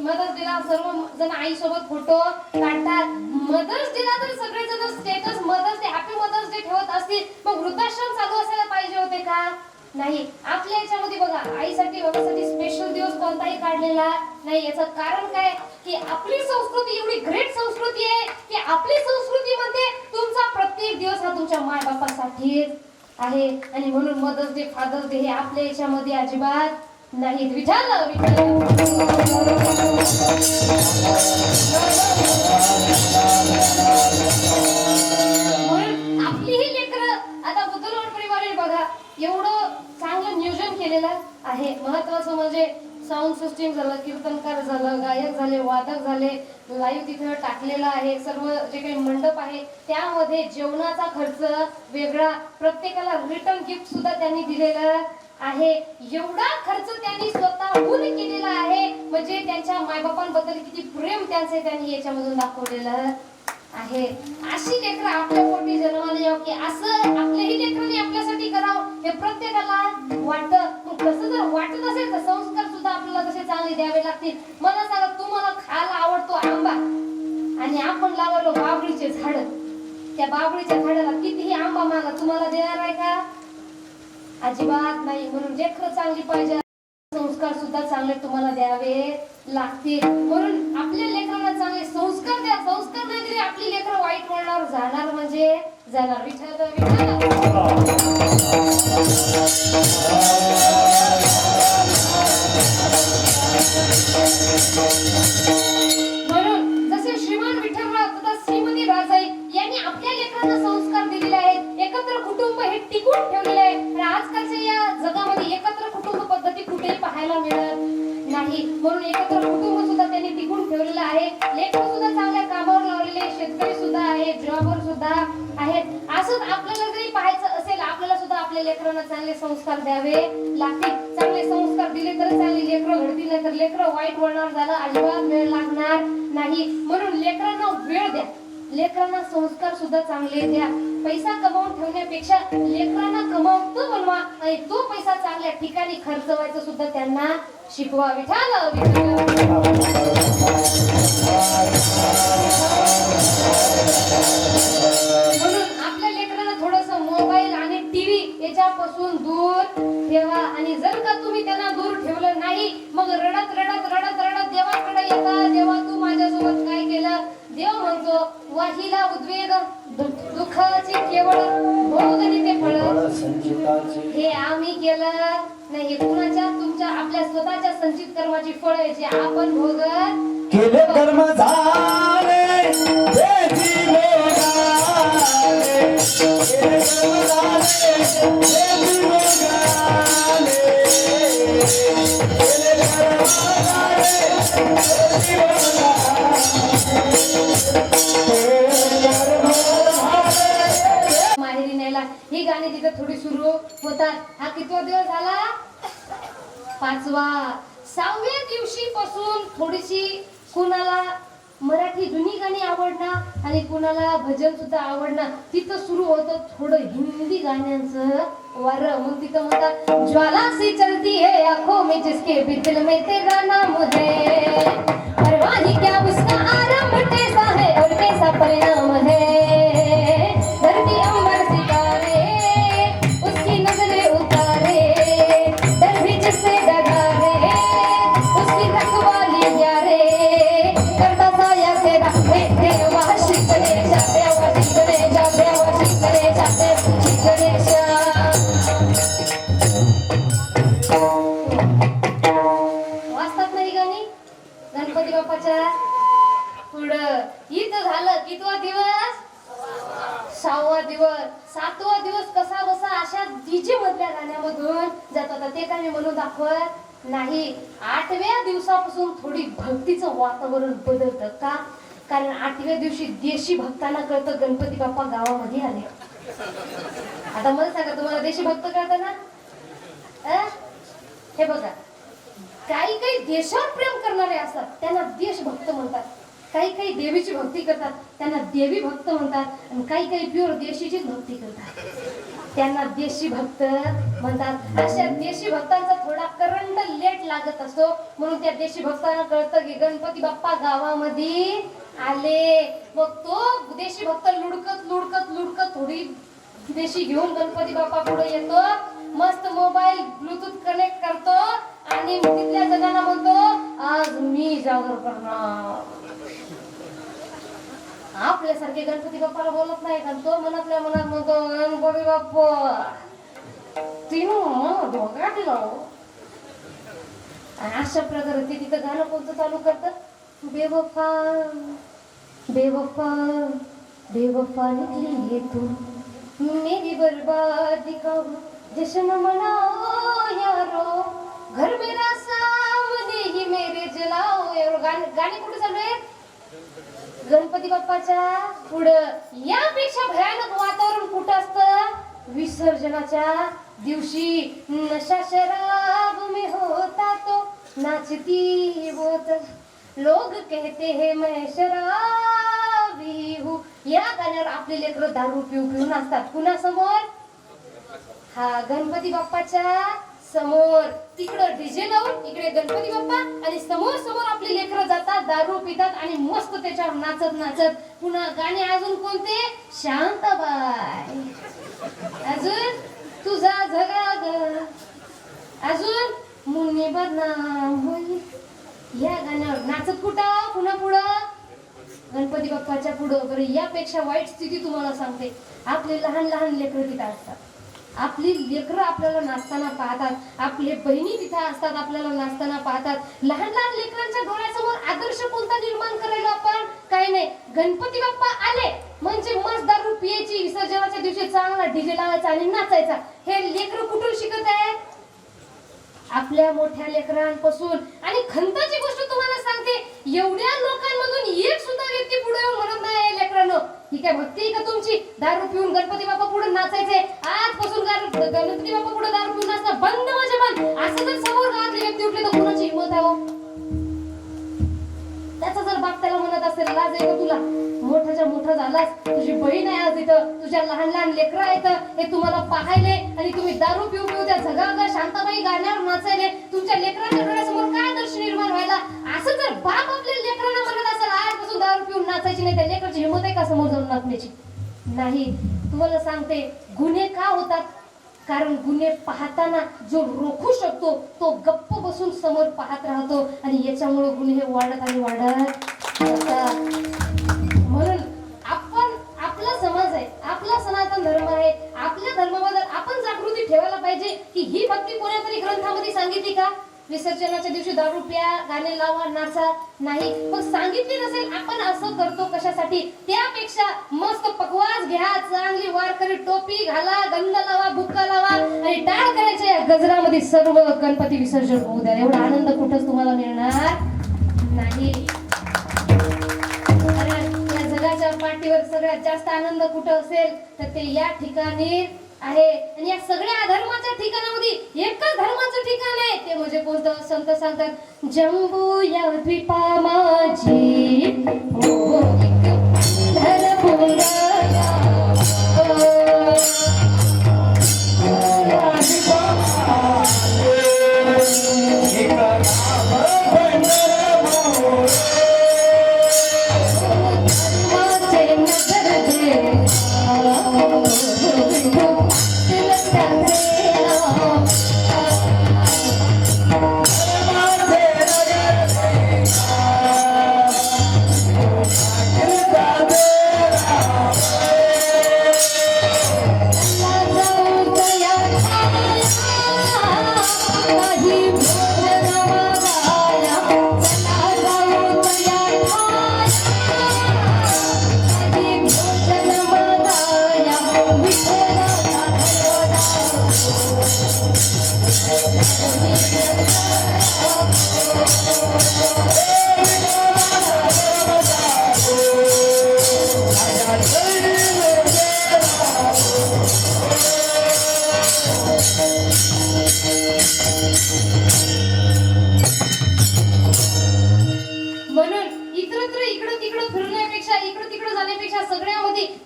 S1: मदर्स डेला सर्व जण आई सोबत फोटो काढतात. मदर्स डेला तर सगळे जण status mother's day happy mother's day ठेवत असतील, मग वृद्धाश्रम चालू असायला पाहिजे होते का? नाही. आपल्या याच्यामध्ये बघा आईसाठी बाबासाठी स्पेशल दिवस कोणताही काढलेला नाही. याचं कारण काय की आपली संस्कृती एवढी ग्रेट संस्कृती आहे की आपली संस्कृतीमध्ये तुमचा प्रत्येक दिवस हा तुमच्या माय बापासाठी आहे. आणि म्हणून मदर्स डे फादर्स डे हे आपल्या याच्यामध्ये अजिबात नाही. विचार म्हणून आपली ही लेकरं आता बुद्धलोड परिवार बघा एवढं चांगलं नियोजन केलेलं आहे. महत्वाचं म्हणजे साऊंड सिस्टीम झालं, कीर्तनकार झालं, गायक झाले, वादक झाले, लाईव्ह तिथे टाकलेला आहे. सर्व जे काही मंडप आहे त्यामध्ये जेवणाचा खर्च वेगळा, प्रत्येकाला रिटर्न गिफ्ट सुद्धा त्यांनी दिलेला आहे. एवढा खर्च त्यांनी स्वतःहून केलेला आहे म्हणजे त्यांच्या मायबापांबद्दल किती प्रेम त्यांनी याच्यामधून दाखवलेलं आहे. अशी लेकरं आपल्या पोटी जन्माला यावं की असं आपल्याही लेकरांनी आपल्यासाठी करावं हे प्रत्येकाला वाटतं. मग कसं जर वाटत असेल तर संस्कार सुद्धा आपल्याला तसे चांगले द्यावे लागतील. मला सांगा तुम्हाला खायला आवडतो आंबा आणि आपण लावलो बाबळीचे झाड, त्या बाबळीच्या झाडाला कितीही आंबा मागा तुम्हाला देणार आहे का? अजिबात नाही. म्हणून लेकरं चांगली पाहिजे, संस्कार सुद्धा चांगले तुम्हाला द्यावे लागतील. म्हणून आपल्या लेकरांना चांगले संस्कार द्या. संस्कार नाही दिले आपली लेकरं वाईट वळणावर जाणार म्हणजे जाणार. विठ्ठल म्हणून जसे श्रीमान विठ्ठलराव तथा श्रीमती राजाई यांनी आपल्या लेकरांना संस्कार दिलेले आहेत. एकत्र कुटुंब हे टिकून ठेवलेले आहे. आणि आजकालच्या या जगामध्ये एकत्र कुटुंब पद्धती कुठेही पाहायला मिळत नाही. म्हणून एकत्र कुटुंब सुद्धा त्यांनी टिकून ठेवलेलं आहे. लेकरं सुद्धा चांगल्या कामावर लावलेले, शेतकरी सुद्धा आहेत, जॉबवर सुद्धा आहेत. असंच आपल्याला जरी पाहायचं असेल आपल्याला सुद्धा आपल्या लेकरांना चांगले संस्कार द्यावे लागतील. चांगले संस्कार दिले तर चांगली लेकरं घडतील, नाही तर लेकरं वाईट वळणावर झालं अजिबात वेळ लागणार नाही. म्हणून लेकरांना वेळ द्या, लेकरांना संस्कार सुद्धा चांगले द्या. पैसा कमावून ठेवण्यापेक्षा लेकरांना कमावतो बनवा आणि तो पैसा चांगल्या ठिकाणी खर्च व्हायचं सुद्धा त्यांना शिकवा. विठ्ठल म्हणून आपल्या लेकरांना थोडस मोबाईल आणि टीव्ही याच्यापासून दूर ठेवा. आणि जर का तुम्ही त्यांना दूर ठेवलं नाही मग रडत रडत रडत रडत देवाकडे येतात. देवा तू माझ्यासोबत काय केलं? देव म्हणतो वाहिला उद्वेग दुःखाची केवळ भोगनी ते फळ हे आम्ही केलं नाही. कुणाच्या तुमच्या आपल्या स्वतःच्या संचित कर्माची फळ आहे जे आपण भोगत
S2: केले कर्म झाले देवी भोगाले, केले कर्म झाले देवी भोगाले, केले कर्म झाले देवी
S1: माहेरी न्यायला ही गाणी तिथे थोडी सुरू होतात. हा कितवा दिवस झाला? 5वा. 6व्या दिवशी पासून थोडीशी कुणाला मराठी जुनी गाणी आवडणार आणि कुणाला भजन सुद्धा आवडणार. तिथं सुरू होतं थोडं हिंदी गाण्यांचं वार. मग तिथं म्हणतात ज्वाला सी चलती है आंखों में जिसके भी दिल में तेरा नाम है, परवाही क्या उसका आरंभ कैसा है और कैसा परिणाम है, धरती अंबर सितारे उसकी नजरें उतारे, डर भी जिससे डरा रे उसकी रखवाली यारे, करता साया तेरा हे देवा श्री गणेशा, देवा श्री गणेशा, देवा श्री गणेशा, देवा श्री गणेशा. वाचतात नाही गाणी गणपती बाप्पाच्या पुढं. इथं झालं कितवा दिवस? 6वा दिवस. 7वा दिवस कसा बसा अशा डीजे मधल्या गाण्यामधून जातात. ते काही म्हणून दाखवत नाही. 8व्या दिवसापासून थोडी भक्तीचं वातावरण बदलतं का? कारण 8व्या दिवशी देशी भक्तांना कळतं गणपती बाप्पा गावामध्ये आले. आता मला सांगा तुम्हाला देशी भक्त कळतं ना? हे बघा काही काही देशावर प्रेम करणारे असतात त्यांना देशभक्त म्हणतात. काही काही देवीची भक्ती करतात त्यांना देवी भक्त म्हणतात. आणि काही काही प्युअर देशीचीच भक्ती करतात. त्यांना देशी भक्त म्हणतात. अशा देशी भक्तांचा थोडा करंट लेट लागत असतो, म्हणून त्या देशी भक्तांना कळतं की गणपती बाप्पा गावामध्ये आले. मग तो देशी भक्त लुडकत लुडकत लुडकत थोडी देशी घेऊन गणपती बाप्पा पुढे येतो. मस्त मोबाईल ब्लूटूथ कनेक्ट करतो आणि तिथल्या जणांना म्हणतो, आज मी जागर करणार. आपल्यासारखे गणपती बाप्पाला बोलत नाही, कारण तो मनातल्या मनात म्हणतो, गणपती बाप्पा तिनं धोका दिला. अशा प्रकारे ते तिथं गाणं कोणतं चालू करतात, बेवफा बेवफा बेवफा निकली है तू, मेरी बर्बादी का जश्न मनाओ यारो, घर मेरा सामने ही मेरे जलाओ यारो. गाणे कुठे चालू आहेत, गणपती बाप्पाच्या पुढं. यापेक्षा भयानक वातावरण कुठं असतं, विसर्जनाच्या दिवशी. नशा शराब में होता तो नाचती बोतल, लोग कहते हैं मैं शराबी हूँ. या गाण्यावर आपले लेकरं दारू पिऊ पिऊ नाचतात. कुणासमोर, हा गणपती बाप्पाच्या समोर. तिकडं डीजे लावून इकडे गणपती बाप्पा आणि समोर समोर आपली लेकरं जातात, दारू पितात आणि मस्त त्याच्यावर नाचत नाचत. पुन्हा गाणे अजून कोणते, शांताबाई, अजून तुझा झगा ग, अजून मुन्नी बदनाम होई. या गाण्यावर नाचत कुठं, पुन्हा पुढं गणपती बाप्पाच्या पुढं. बरं, यापेक्षा वाईट स्थिती तुम्हाला सांगते, आपले लहान लहान लेकरं तिथं असतात. आपली लेकरं आपल्याला नाचताना पाहतात, आपले बहिणी तिथे असतात, आपल्याला नाचताना पाहतात. लहान लहान लेकरांच्या डोळ्यासमोर आदर्श कोणता निर्माण करायला आपण, काही नाही. गणपती बाप्पा आले म्हणजे मस्त दारू पियाची, विसर्जनाच्या दिवशी चांगला डीजे लावायचा आणि नाचायचा. हे लेकरं कुठून शिकत आहेत, आपल्या मोठ्या लेकरांपासून. आणि खंताची गोष्ट तुम्हाला सांगते, एवढ्या लोकांमधून एक सुद्धा व्यक्ती पुढे येऊन म्हणत नाही, लेकरांनो ही काय भक्ती आहे का तुमची, दारू पिऊन गणपती बाप्पा पुढे नाचायचे, आजपासून गणपती बाप्पा पुढे दारू पिऊन नाचणं बंद म्हणजे बंद. असं जर समोर गावातले व्यक्ती उठले तर कोणाची हिंमत आहे हो? त्याचा जर बाप त्याला म्हणत असेल, लाज आहे का तुला, मोठाच्या मोठा झालास, तुझी बहीण आहे आज इथं, तुझ्या लहान लहान लेकरं आहेत, हे तुम्हाला पाहायले आणि तुम्ही दारू पिऊ पिऊ त्या झगागा शांताबाई गाण्यावर नाचायले. तुमच्या लेकरांच्या डोळ्यासमोर काय दर्शन निर्माण व्हायला. असं जर बाप आपल्या लेकरांना म्हणत असेल, आजपासून दारू पिऊन नाचायची नाही, त्या लेकराची हिंमत आहे का समोर जाऊन नाचण्याची? नाही. तुम्हाला सांगते, गुन्हे का होतात, कारण गुन्हे पाहताना जो रोखू शकतो तो गप्प बसून समोर पाहत राहतो आणि याच्यामुळे गुन्हे वाढत आणि वाढत जातात. म्हणून आपण, आपला समाज आहे, आपला सनातन धर्म आहे, आपल्या धर्माबद्दल आपण जागृती ठेवायला पाहिजे की ही भक्ती कोणत्यातरी ग्रंथामध्ये सांगितली का, विसर्जनाच्या दिवशी दारू प्या, गाणे लावा, नाचा, नाही. मग सांगितली नसेल, आपण असं करतो कशासाठी. त्यापेक्षा मस्त पकवास घ्या, चांगली वारकरी टोपी घाला, गंध लावा, बुक्का लावा आणि टाळ करायच्या गजरामध्ये सर्व गणपती विसर्जन होऊ द्या. एवढा आनंद कुठंच तुम्हाला मिळणार नाही. या जगाच्या पाठीवर सगळ्यात जास्त आनंद कुठं असेल तर ते या ठिकाणी आहे. आणि या सगळ्या अधर्माच्या ठिकाणामध्ये एकच धर्माचं ठिकाण आहे, ते म्हणजे कोणतं. संत सांगतात, जम्बू या द्वीपा माझी हो एक धरपुरा.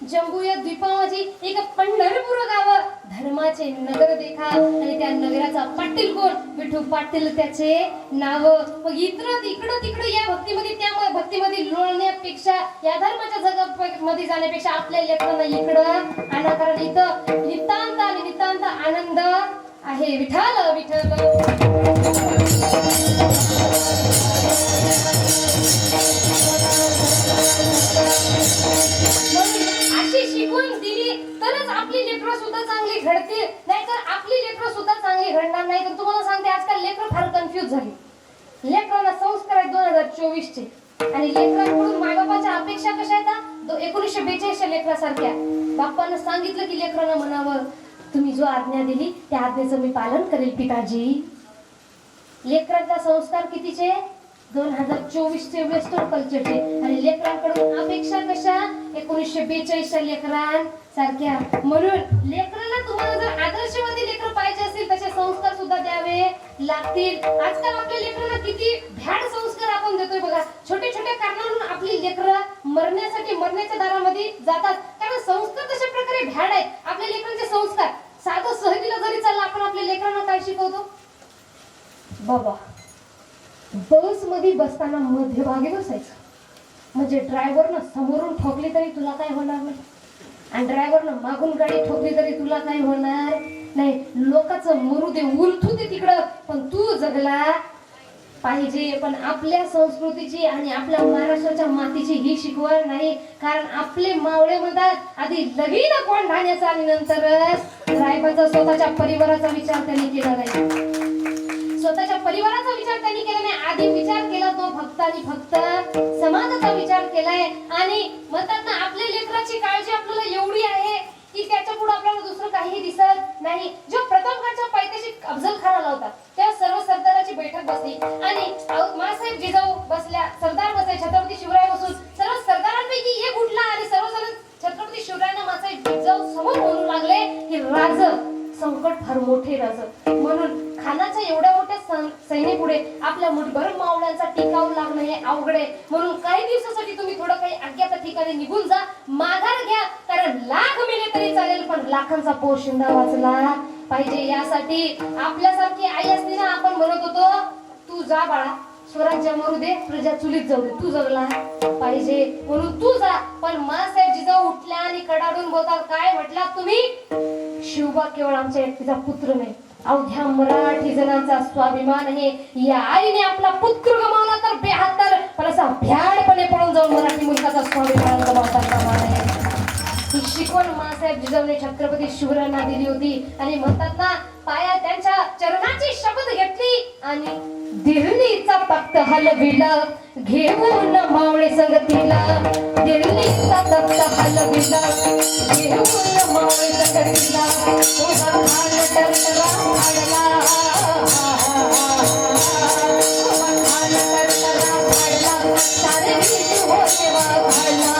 S1: जम्बू या द्वीपामध्ये एक पंढरपूर गाव धर्माचे नगर देखा आणि त्या नगराचा पाटील कोण विठू पाटील त्याचे नाव. मग इकडं तिकडं या भक्तीमध्ये त्यामुळे भक्तीमध्ये लोळण्यापेक्षा या धर्माच्या जगामध्ये जाण्यापेक्षा आपल्या लेकरांना इकडं आणा कारण इथं नितांत आणि नितांत आनंद आहे. विठ्ठल विठ्ठल अशी शिकवण दिली तरच आपली लेकरं सुद्धा चांगली घडतील, नाहीतर आपली लेकरं सुद्धा चांगली घडणार नाही. तर तुम्हाला सांगते आजकाल लेकरं फार कन्फ्युज झाली. लेकरांना संस्कार आहेत 2024 चे आणि लेकरांकडून मायबापाच्या अपेक्षा कशा आहेत 1942 च्या लेकरासारख्या. बाप्पानं सांगितलं की लेकरांना म्हणावं तुम्ही जो आज्ञा दिली त्या आज्ञेचं मी पालन करेल पिताजी. लेकरांचा संस्कार कितीचे 2024 चे वेस्टर्न कल्चरचे आणि लेकरांकडून अपेक्षा कशा 1942 च्या लेकरांसारख्या. म्हणून लेकरांना तुम्हाला जर आदर्शवादी लेकर पाहिजे असतील तसे संस्कार सुद्धा द्यावे लागतील. आजकाल आपल्या लेकरांना किती भ्याड संस्कार आपण देतोय बघा. छोट्या छोट्या कारणावरून आपली लेकरं मरण्याच्या दारामध्ये जातात कारण संस्कार तशा प्रकारे भ्याड आहेत. आपल्या लेकरांचे संस्कार साधं सहलीला जरी चाललं आपण आपल्या लेकरांना काय शिकवतो बाबा बस मध्ये बसताना मध्यभागी बसायचं म्हणजे ड्रायव्हरनं समोरून ठोकली तरी तुला काय होणार नाही आणि ड्रायव्हरनं मागून गाडी ठोकली तरी तुला काय होणार नाही. लोकांचं मरू दे उलथू दे तिकडं पण तू जगला पाहिजे. पण आपल्या संस्कृतीची आणि आपल्या महाराष्ट्राच्या मातीची ही शिकवण नाही कारण आपले मावळे म्हणतात आधी लगीन कोण ढाण्याचा आणि नंतरच रायबाचा स्वतःच्या परिवाराचा विचार त्यांनी केला नाही. स्वतःच्या परिवाराचा विचार त्यांनी केला नाही. आधी विचार केला तो फक्त आणि फक्त समाजाचा विचार केलाय. आणि म्हणतात ना आपल्या लेकराची काळजी आपल्याला एवढी आहे की त्याच्या पुढे आपल्याला दुसरं काही दिसत नाही. जो प्रतापगडच्या पायथ्याशी अफजल खानाला होता तेव्हा सर्व सरदाराची बैठक बसली आणि मासाहेब जिजाऊ बसल्या, सरदार बसले, छत्रपती शिवराय बसून सर्व सरदारांपैकी एक उठला आणि सर्वजण छत्रपती शिवरायांना मासाहेब जिजाऊ समोर बोलू लागले की राज संकट फार मोठे राज. म्हणून खानाच्या एवढ्या मोठ्या सैन्यापुढे आपल्या मुठभर मावळ्यांचा टिकाव लागणं हे अवघड आहे. म्हणून काही दिवसासाठी तुम्ही थोडं काही अज्ञात ठिकाणी निघून जा, माघार घ्या कारण लाख मेले तरी चालेल पण लाखांचा पोशिंदा वाचला पाहिजे. यासाठी आपल्यासारखी आई असते ना आपण म्हणत होतो तू जा बाळा स्वराज्य मरू दे प्रजा चुलीत जाऊ दे तू जगला पाहिजे म्हणून तू जा. पण मासाहेब जिजाऊ उठल्या आणि कडाडून बोलतात काय म्हटला तुम्ही शिवबा केवळ आमच्या एकटीचा पुत्र नाही अवघ्या मराठी जणांचा स्वाभिमान आहे. या आईने आपला पुत्र गमावला तर 72 पण असा भ्याडपणे पळून जाऊन मराठी मुलकाचा स्वाभिमान गमावता कामा नये. ही शिकवण मासाहेब जिजाऊने छत्रपती शिवरायांना दिली होती आणि म्हणतात ना पाया त्यांच्या चरणाची शपथ घेतली आणि दिल्लीचा तख्त हलविला घेऊन मावळे संगतीला. दिल्लीचा तख्त हलविला घेऊन मावळे संगतीला. तुझा खान टरटरा फाडला तुझा खान टरटरा फाडला सारे वीर होते वाघाला.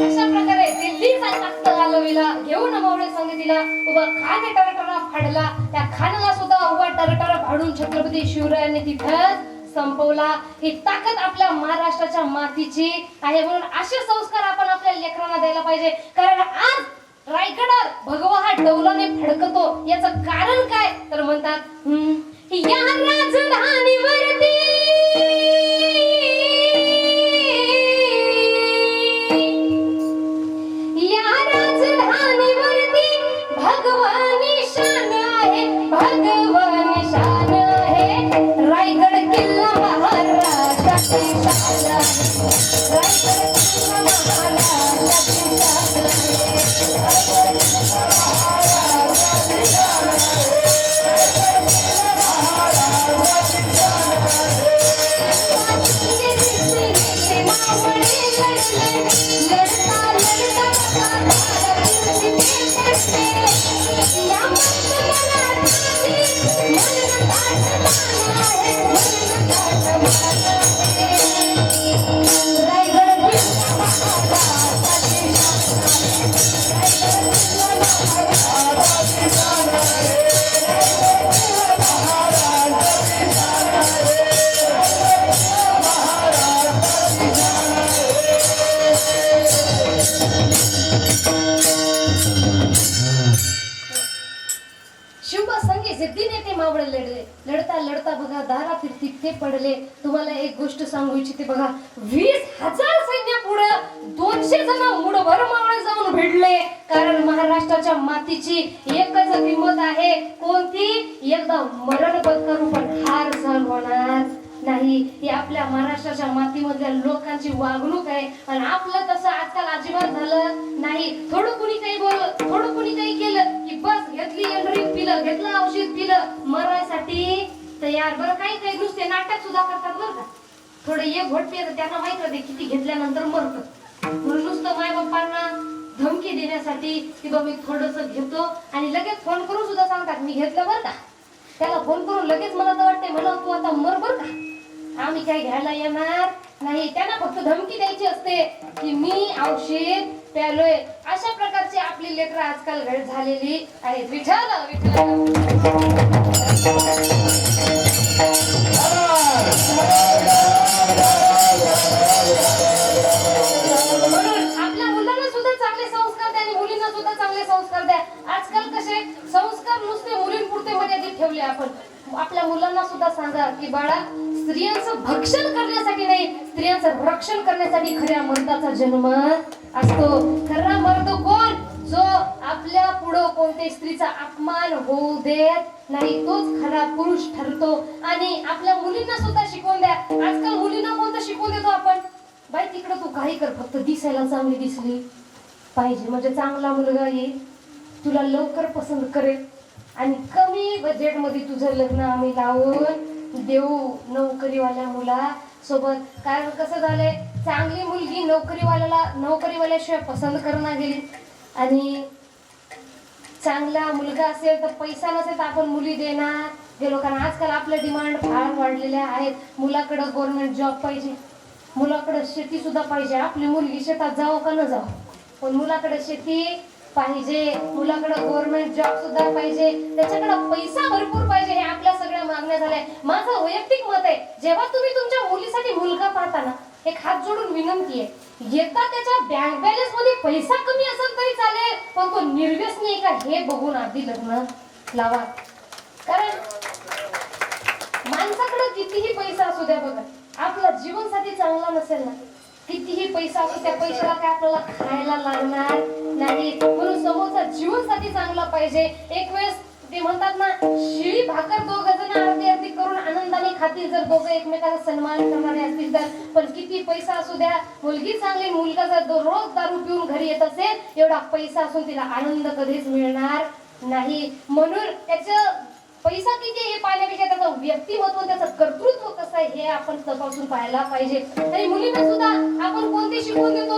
S1: अशा प्रकारे दिल्लीचा तख्त हलविला घेऊन मावळे संगतीला. उभा खान टरटरा फाडला त्या खानाला सुद्धा उभा टरटरा फाडून छत्रपती शिवरायांनी तिथं संपवला. ही ताकद आपल्या महाराष्ट्राच्या मातीची आहे. म्हणून असे संस्कार आपण आपल्या लेकरांना द्यायला पाहिजे कारण आज रायगडावर भगवा हा डौलाने फडकतो याचं कारण काय तर म्हणतात या राजधानीवरती भगवान शान आहे भगवान शान आहे शिवबा संगे सिद्धीने ते मावळे लढले, लढता लढता बघा दारात तिथे पडले. तुम्हाला एक गोष्ट सांगू इच्छिते बघा, 20,000 सैन्य पुढे 200 जण मुठभर मावळे जाऊन भिडले. कारण महाराष्ट्राच्या मातीची एकच किंमत आहे, कोणती? एकदा मरण पत्करू पण हार सहन होणार नाही. ही आपल्या महाराष्ट्राच्या मातीमधल्या लोकांची वागणूक आहे. आणि आपलं तसं आजकाल अजिबात झालं नाही. थोडं कुणी काही बोललं, थोडं कुणी काही केलं की बस घेतली एंड्रिक पिलं, घेतलं औषध पिलं, मरायसाठी तयार. बरं काही काही नुसते नाटक सुद्धा करतात बरं का. थोडं एक घोट पिलं त्यांना माहित होते किती घेतल्यानंतर मरतं. म्हणून नुसतं माय बाप्पांना धमकी देण्यासाठी की बा मी थोडस घेतो आणि लगेच फोन करून सुद्धा सांगतात मी घेतलं बरं का. त्याला फोन करून लगेच मला तर वाटतंय मला तू आता मर बरं का, आम्ही काय घ्यायला येणार नाही. त्यांना फक्त धमकी द्यायची असते की मी औषध प्यालोय. अशा प्रकारची आपली लेकरं आजकाल झालेली आहेत. विठ्ठल विठ्ठल म्हणून आपल्या मुलांना सुद्धा चांगले संस्कार द्या आणि मुलींना सुद्धा चांगले संस्कार द्या. आजकाल कसे संस्कार नुसते मुलींपुरते मर्यादित ठेवले आपण. आपल्या मुलांना सुद्धा सांगा की बाळा, स्त्रियांचं भक्षण करण्यासाठी नाही, स्त्रियांचं रक्षण करण्यासाठी खऱ्या मर्दाचा जन्म असतो. खरा मर्द कोण? जो आपल्या पुढं कोणत्या स्त्रीचा अपमान होऊ देत नाही, तोच खरा पुरुष ठरतो. आणि आपल्या मुलींना सुद्धा शिकवून द्या. आजकाल मुलींना कोणतं शिकवून देतो आपण? बाई तिकडं तू काही कर, फक्त दिसायला चांगली दिसली पाहिजे म्हणजे चांगला मुलगा येईल, तुला लवकर पसंत करेल आणि कमी बजेट मध्ये तुझं लग्न आम्ही लावून देऊ नोकरीवाल्या मुला सोबत. कारण कसं झालंय, चांगली मुलगी नोकरीवाल्याशिवाय पसंत करणं गेली. आणि चांगला मुलगा असेल तर पैसा नसेल तर आपण मुली देणार गेलो. कारण आजकाल आपल्या डिमांड फार वाढलेल्या आहेत. मुलाकडं गव्हर्नमेंट जॉब पाहिजे, मुलाकडं शेती सुद्धा पाहिजे. आपली मुलगी शेतात जावं का न जावं, पण मुलाकडे शेती पाहिजे, मुलाकडे गव्हर्नमेंट जॉब सुद्धा पाहिजे, त्याच्याकडे पैसा भरपूर पाहिजे. हे आपल्या सगळ्या मागण्या झाल्या. माझं वैयक्तिक मत आहे, जेव्हा तुम्ही तुमच्या मुलीसाठी मुलगा पाहता ना, एक हात जोडून विनंती आहे, येता त्याच्या बँक बॅलन्स मध्ये पैसा कमी असेल तरी चालेल, पण तो निर्व्यसनी आहे का हे बघून आधी लग्न लावा. कारण माणसाकडे कितीही पैसा असू द्या बघा, आपला जीवनसाथी चांगला नसेल ना, कितीही पैसा असू त्या पैशाला काय आपल्याला खायला लागणार नाही. म्हणून समोरचा जीवनसाथी चांगला पाहिजे. एक वेळेस ते म्हणतात ना, शिळी भाकर दोघ जण अर्धी अर्धी करून आनंदाने खातील जर दोघं एकमेकांचा सन्मान करणारे असतील तर. पण किती पैसा असू द्या, मुलगी चांगली, मुलगा जर रोज दारू पिऊन घरी येत असेल, एवढा पैसा असून तिला आनंद कधीच मिळणार नाही. म्हणून त्याचं पैसा किती हे पाहण्यापेक्षा त्याचं व्यक्तिमत्व, त्याचं कर्तृत्व कसं आहे हे आपण तपासून पाहायला पाहिजे. आणि मुलींना सुद्धा आपण कोणते शिकवून देतो,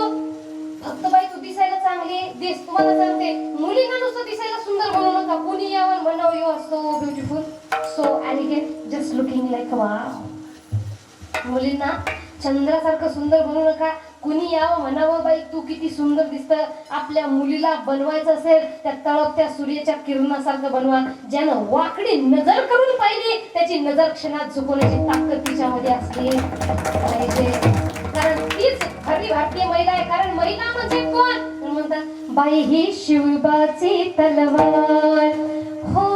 S1: फक्त बाई तू दिसायला चांगली दिस. तुम्हाला सांगते, मुलींना नुसतं दिसायला सुंदर बनवू नका. कोणी यावं म्हणावं you are so beautiful, so elegant, just looking like a wow. मुलींना चंद्रासारखं सुंदर बनवू नका. कुणी यावं म्हणावं बाई तू किती सुंदर दिसतं. आपल्या मुलीला बनवायचं असेल त्या तळपत्या सूर्याच्या किरणासारखं बनवा. ज्यानं वाकडी नजर करून पाहिली त्याची नजर क्षणात झुकवण्याची ताकद तिच्यामध्ये असली पाहिजे. कारण तीच खरी भारतीय महिला आहे. कारण महिला म्हणजे कोण म्हणतात, बाई ही शिवबाची तलवार हो,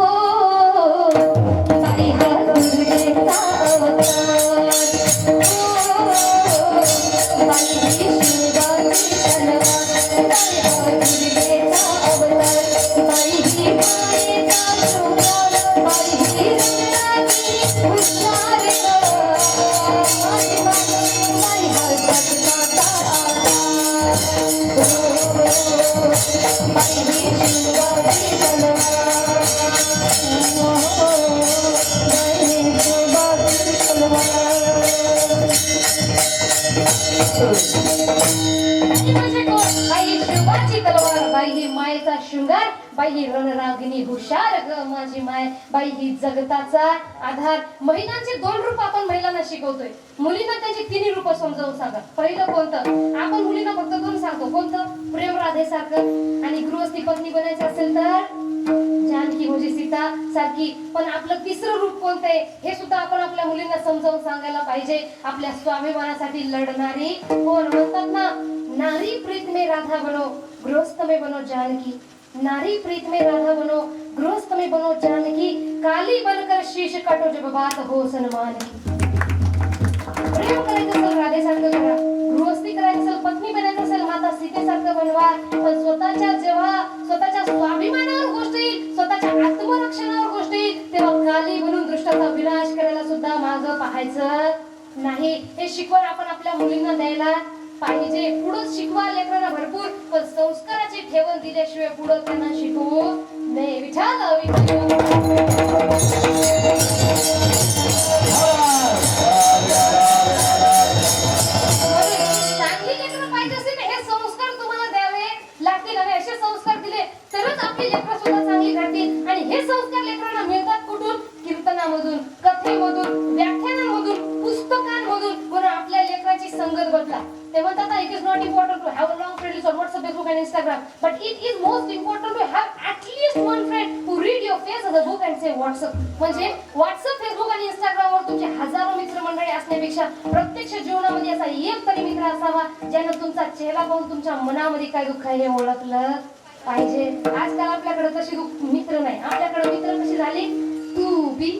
S1: बाई हा दुर्गेचा अवतार हो, बाई ही शिवबाची तलवार, बाई हा दुर्गेचा अवतार, बाई ही मायेचा शृंगार, बाई ही रंगाची हुशार बाई हा जगताचा आधार. बाई ही शिवाची तलवार, बाई ही शिवाची तलवार. आणि म्हणजे कोण? बाई ही शिवाची तलवार, बाई ही मायेचा शृंगार, बाई ही रणरागिणी हुशार ग माझी माय, बाई ही जगताचा आधार. महिलांचे 2 रूप आपण महिलांना शिकवतोय. मुलींना त्यांची 3 रूप समजावून सांगा. पहिलं कोणतं? आपण मुलींना फक्त 2 सांगतो. कोणतं? प्रेम राधे सारखं. आणि गृहस्थी पत्नी बनायचं असेल तर जानकी म्हणजे सीता सारखी. पण आपलं 3रं रूप कोणतं आहे हे सुद्धा आपण आपल्या मुलींना समजावून सांगायला पाहिजे. आपल्या स्वाभिमानासाठी लढणारी कोण? म्हणतात ना, नारी प्रीत में राधा बनो, गृहस्थ में बनो जानकी. नारी प्रीत में राधा बनो, गृहस्थ में बनो जानकी. काली बनकर शीश काटो जब बात हो सन्मान की. प्रेम करायचं असेल राधेसारखं करा, गृहस्थी करायचं असेल, पत्नी बनायचं असेल माता सीतेसारखं बनवा. पण जेव्हा स्वतःच्या स्वाभिमानावर गोष्ट येईल, स्वतःच्या आत्मरक्षणावर गोष्ट येईल, तेव्हा काली बनून दृष्टाचा विनाश करायला सुद्धा मागं पाहायचं नाही. हे शिकवण आपण आपल्या मुलींना द्यायला पाहिजे. पुढं शिकवा लेकरांना भरपूर, पण संस्काराची ठेवण दिल्याशिवाय पुढं त्यांना शिकवू नये. विठ्ठल चांगली लेकरं पाहिजे असेल ना, हे संस्कार तुम्हाला द्यावे लागतील. आणि असे संस्कार दिले तरच आपली लेकरं सुद्धा चांगली घडतील. आणि हे संस्कार लेकरांना मिळतात कुठून? कीर्तनामधून, कथेमधून, व्याख्यानांमधून, पुस्तकांमधून. म्हणून आपल्या लेकराची संगत बदला. ते म्हणतात it is not important to have a long friend list on WhatsApp, Facebook and Instagram, but it is most important to have at least one friend who read your face as a book and say WhatsApp. म्हणजे WhatsApp, Facebook आणि Instagram वर तुमचे हजारो मित्रमंडळी असण्यापेक्षा प्रत्यक्ष जीवनामध्ये असा एक तरी मित्र असावा ज्यानं तुमचा चेहरा पाहून तुमच्या मनामध्ये काय दुःख आहे हे ओळखलं पाहिजे. आजकाल आपल्याकडे तशी मित्र नाही. आपल्याकडे मित्र कशी झाली? तू पी,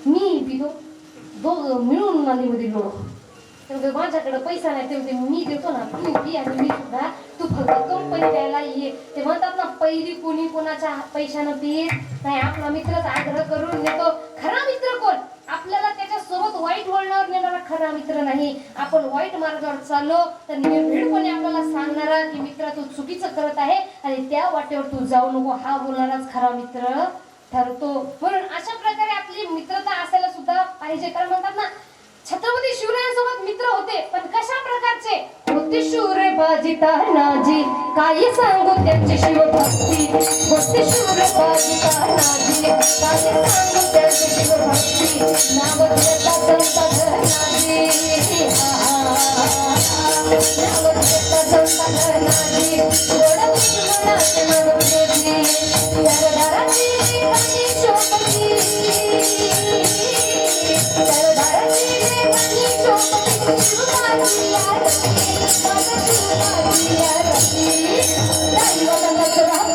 S1: मी पितो, दोघं मिळून नदीमध्ये लोळ. माझ्याकडे पैसा नाही ते मी देतो ना, तू पी आणि मी सुद्धा, तू फक्त कंपनी द्यायला ये. ते म्हणतात ना, पहिली कुणी कोणाच्या पैशानं पित नाही. आपला मित्रच आग्रह करून नेतो. खरा मित्र कोण? आपल्याला त्याच्यासोबत वाईट वळणावर नेणारा खरा मित्र नाही. आपण वाईट मार्गावर चाललो तर निर्भीडपणे आपल्याला सांगणारा की मित्रा तू चुकीचं करत आहे आणि त्या वाटेवर तू जाऊ नको, हा बोलणाराच खरा मित्र ठरतो. म्हणून अशा प्रकारे आपली मित्रता असायला सुद्धा पाहिजे. कारण म्हणतात ना, छत्रपती शिवरायांसोबत मित्र होते, पण कशा प्रकारचे होते? शूर बाजी तानाजी, काय सांगू त्यांची शिवभक्ती. होते शूर बाजी तानाजी, काय सांगू त्यांची शिवभक्ती. नाव घेता जनता धनाजी, नाव घेता जनता धनाजी. गोड मनाचे मनोरेजी, सरदाराची राणी शोभती, सरदाराची राणी शोभती. शिवबाजी आरती, माझा शिवबाजी आरती. दैवताचा राम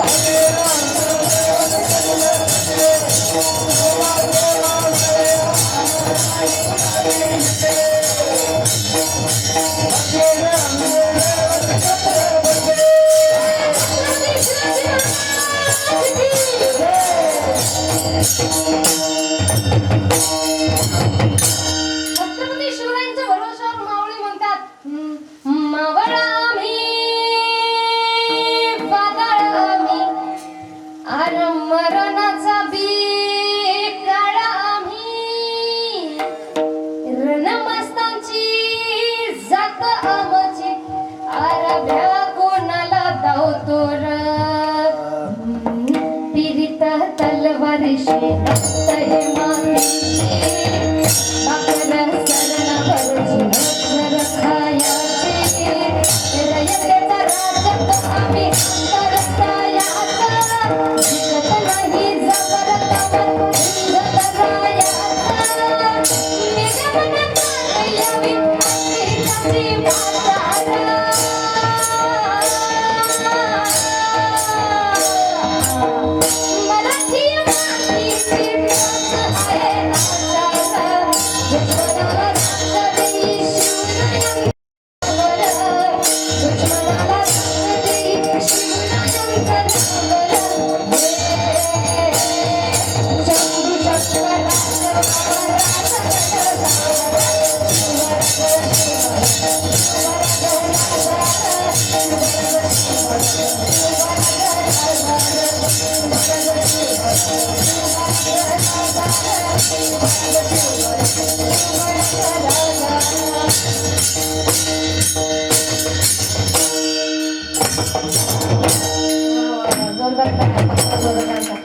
S1: जोरदार टाळ्या, जोरदार टाळ्या.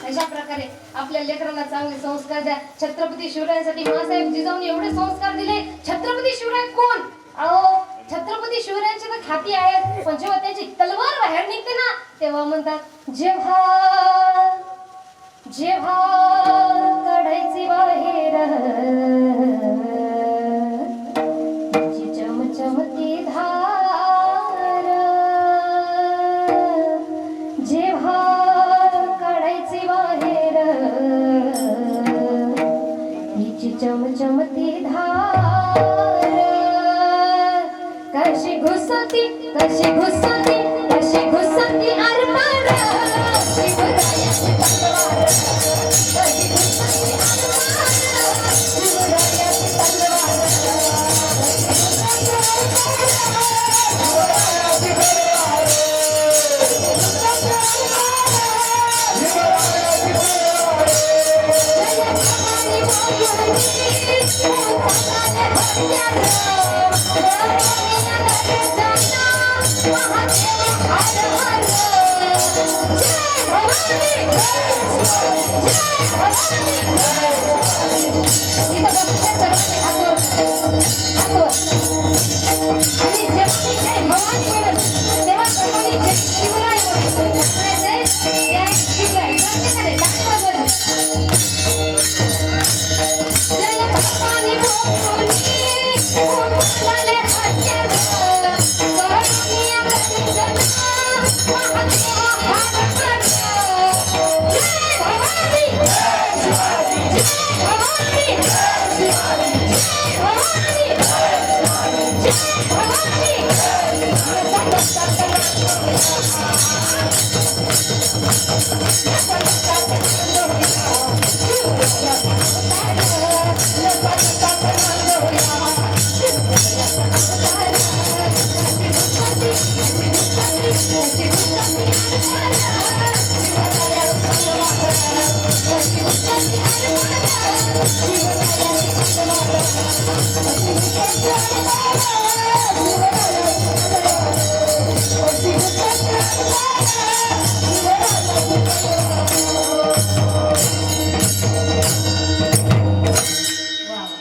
S1: अशा प्रकारे आपल्या लेकरांना चांगले संस्कार द्या. छत्रपती शिवरायांसाठी मासाहेब जिजाऊंनी एवढे संस्कार दिले. छत्रपती शिवराय कोण? अहो छत्रपती शिवरायांची तर ख्याती आहे, पण जेव्हा त्याची तलवार बाहेर निघते ना तेव्हा म्हणतात जेव्हा जेव्हा काढायची बाहेर तिची चमचमती धार, जेव्हा काढायची बाहेर तिची चमचमती धार, कशी घुसती कशी घुसती कशी घुसती आरपार, शिवरायाची तलवार कशी घुसती आरपार, शिवरायाची तलवार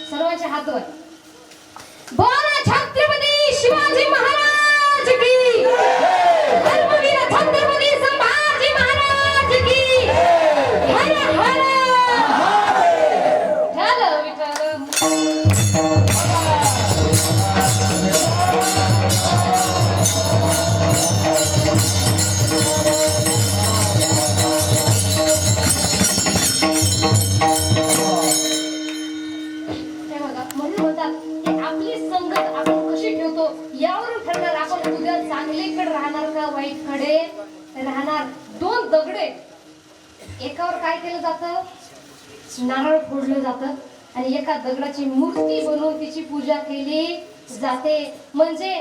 S1: सर्वांच्या हातवर बोला छत्रपती शिवाजी महाराज की, धर्मवीर छत्रपती संभाजी महाराज की, हर हर विठ्ठल म्हणून म्हणतात की आपली संगत आपण कशी ठेवतो यावरून ठरणार आपण उद्या चांगलीकडे राहणार का वाईटकडे राहणार. दोन दगडे एकावर काय केलं जातं, नारळ फोडलं जातं आणि एका दगडाची मूर्ती बनवून तिची पूजा केली जाते. म्हणजे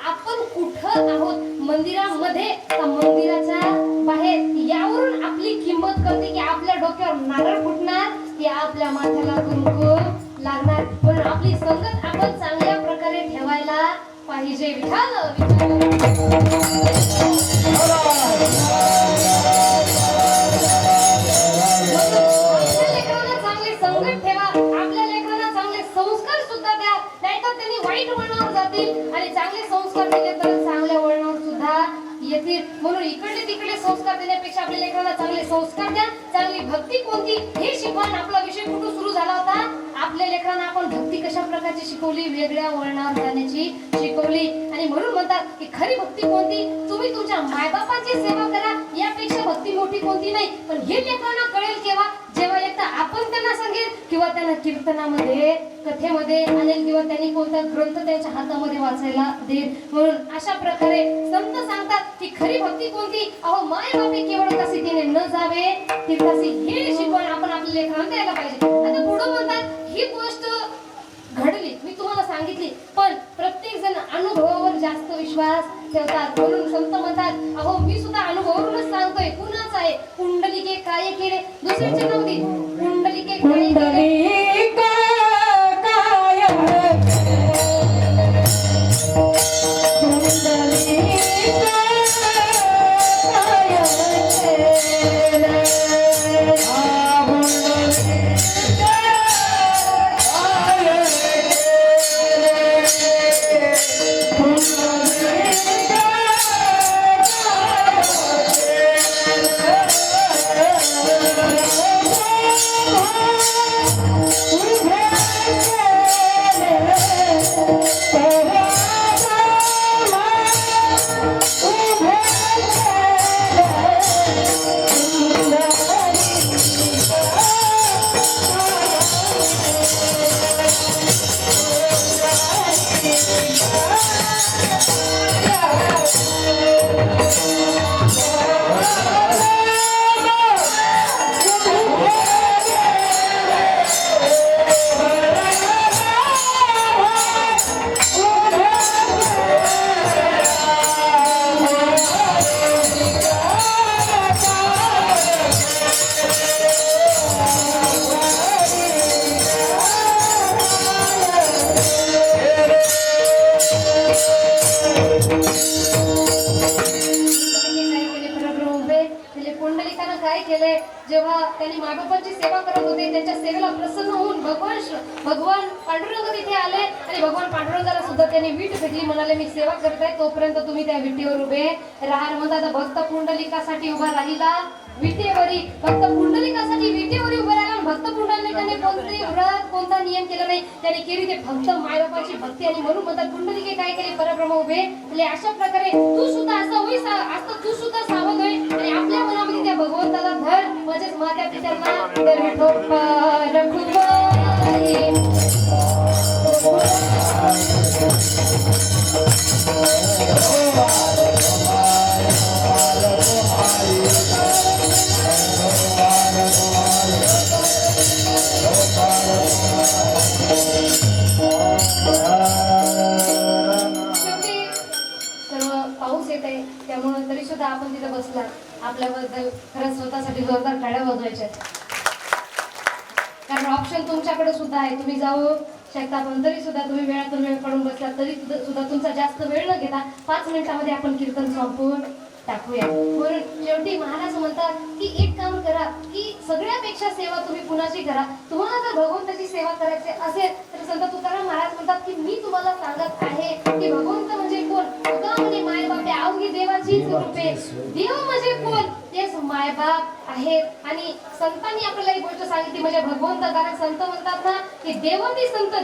S1: आपण कुठं आहोत, मंदिरामध्ये का मंदिराच्या बाहेर, यावरून आपली किंमत कळते की आपल्या डोक्यावर नारळ फुटणार की आपल्या माथ्याला कुंकुम लागणार. पण आपली संगत आपण चांगल्या प्रकारे ठेवायला पाहिजे. विठ्ठल आपल्या लेकरांना चांगली संगत ठेवा, आपल्या लेकरांना चांगले संस्कार सुद्धा द्या, नाहीतर त्यांनी वाईट वळणावर जातील आणि चांगले संस्कार दिले तर चांगल्या वळणावर सुद्धा येतील. म्हणून इकडे तिकडे संस्कार देण्यापेक्षा आपल्या लेकरांना चांगले संस्कार द्या. चांगली भक्ती कोणती हे शिकवा. आपला विषय कुठून सुरू झाला होता, आपल्या लेकरांना आपण भक्ती कशा प्रकारची शिकवली, वेगळ्या वळणावर जाण्याची शिकवली. आणि म्हणून म्हणतात की खरी भक्ती कोणती, तुम्ही तुमच्या मायबापाची सेवा करा, यापेक्षा भक्ती मोठी कोणती नाही. पण हे लेकरांना कळेल केव्हा, जेव्हा एकदा आपण त्यांना सांगेल किंवा त्यांना कीर्तनामध्ये कथेमध्ये आणेल किंवा त्यांनी कोणता ग्रंथ त्यांच्या हातामध्ये वाचायला देईल. म्हणून अशा प्रकारे संत सांगतात की खरी भक्ती कोणती, अहो माय बापे केवळ कसे तिने न जावे तीर्थासी, हे शिकवण आपण आपल्या लेकरांना द्यायला पाहिजे. आता पुढे म्हणतात ही गोष्ट घडली, मी तुम्हाला सांगितली, पण प्रत्येक जण अनुभवावर जास्त विश्वास ठेवतात. म्हणून संत म्हणतात, अहो मी सुद्धा अनुभवावरूनच सांगतोय, कुणाच आहे पुंडलिके काय केले, दुसऱ्याचे नाव दे. पुंडलिके काय केले,
S2: पुंडलिक काय
S1: पुंडलिकानं काय केले, जेव्हा त्यांनी मायबापांची सेवा करत होते, त्यांच्या सेवेला प्रसन्न होऊन भगवान पांडुरंग तिथे आले आणि भगवान पांडुरंगाला सुद्धा त्यांनी वीट फेकली. म्हणाले, मी सेवा करताय तोपर्यंत तुम्ही त्या विटीवर उभे राहा. म्हणतात, भक्त पुंडलिकासाठी उभा राहिला विटेवरी. भक्त पुंडलिकासाठी विटेवरी उभा राहिला. भक्त पुंडलिकाने कोणते व्रत कोणता नियम केला नाही, त्याने केली ते फक्त मायबापाची भक्ती. आणि म्हणून म्हणतात, पुंडलिके काय केले, परब्रह्म उभे. म्हणजे अशा प्रकारे तू सुद्धा असं होई, असं तू सुद्धा सावध होय आणि आपल्या मनामध्ये त्या भगवंताला धर, म्हणजेच मात्या पित्यांना धर. विठोबा रघुबाई पाऊस येत आहे, त्यामुळे तरी सुद्धा आपण तिथे बसला. आपल्याबद्दल खरंच स्वतःसाठी जोरदार टाळ्या वाजवायच्या, कारण ऑप्शन तुमच्याकडे सुद्धा आहे. तुम्ही जाऊ शकता, पण तरी सुद्धा तुम्ही वेळातून वेळ काढून बसला तरी सुद्धा तुमचा जास्त वेळ न घेता 5 मिनिटांमध्ये आपण कीर्तन संपवून टाकूया. म्हणून शेवटी महाराज म्हणतात की एक काम करा, की सगळ्यापेक्षा सेवा तुम्ही कुणाची करा. तुम्हाला जर भगवंताची सेवा करायची असेल तर संत तुकाराम महाराज म्हणतात की मी तुम्हाला सांगत आहे की भगवंत म्हणजे कोण. तुका म्हणजे मायबाप अवघी देवाची रूपे. देव म्हणजे कोण, तेच मायबाप आहेत. आणि संतांनी आपल्याला एक गोष्ट सांगितली म्हणजे भगवंत, कारण संत म्हणतात ना की देवती संत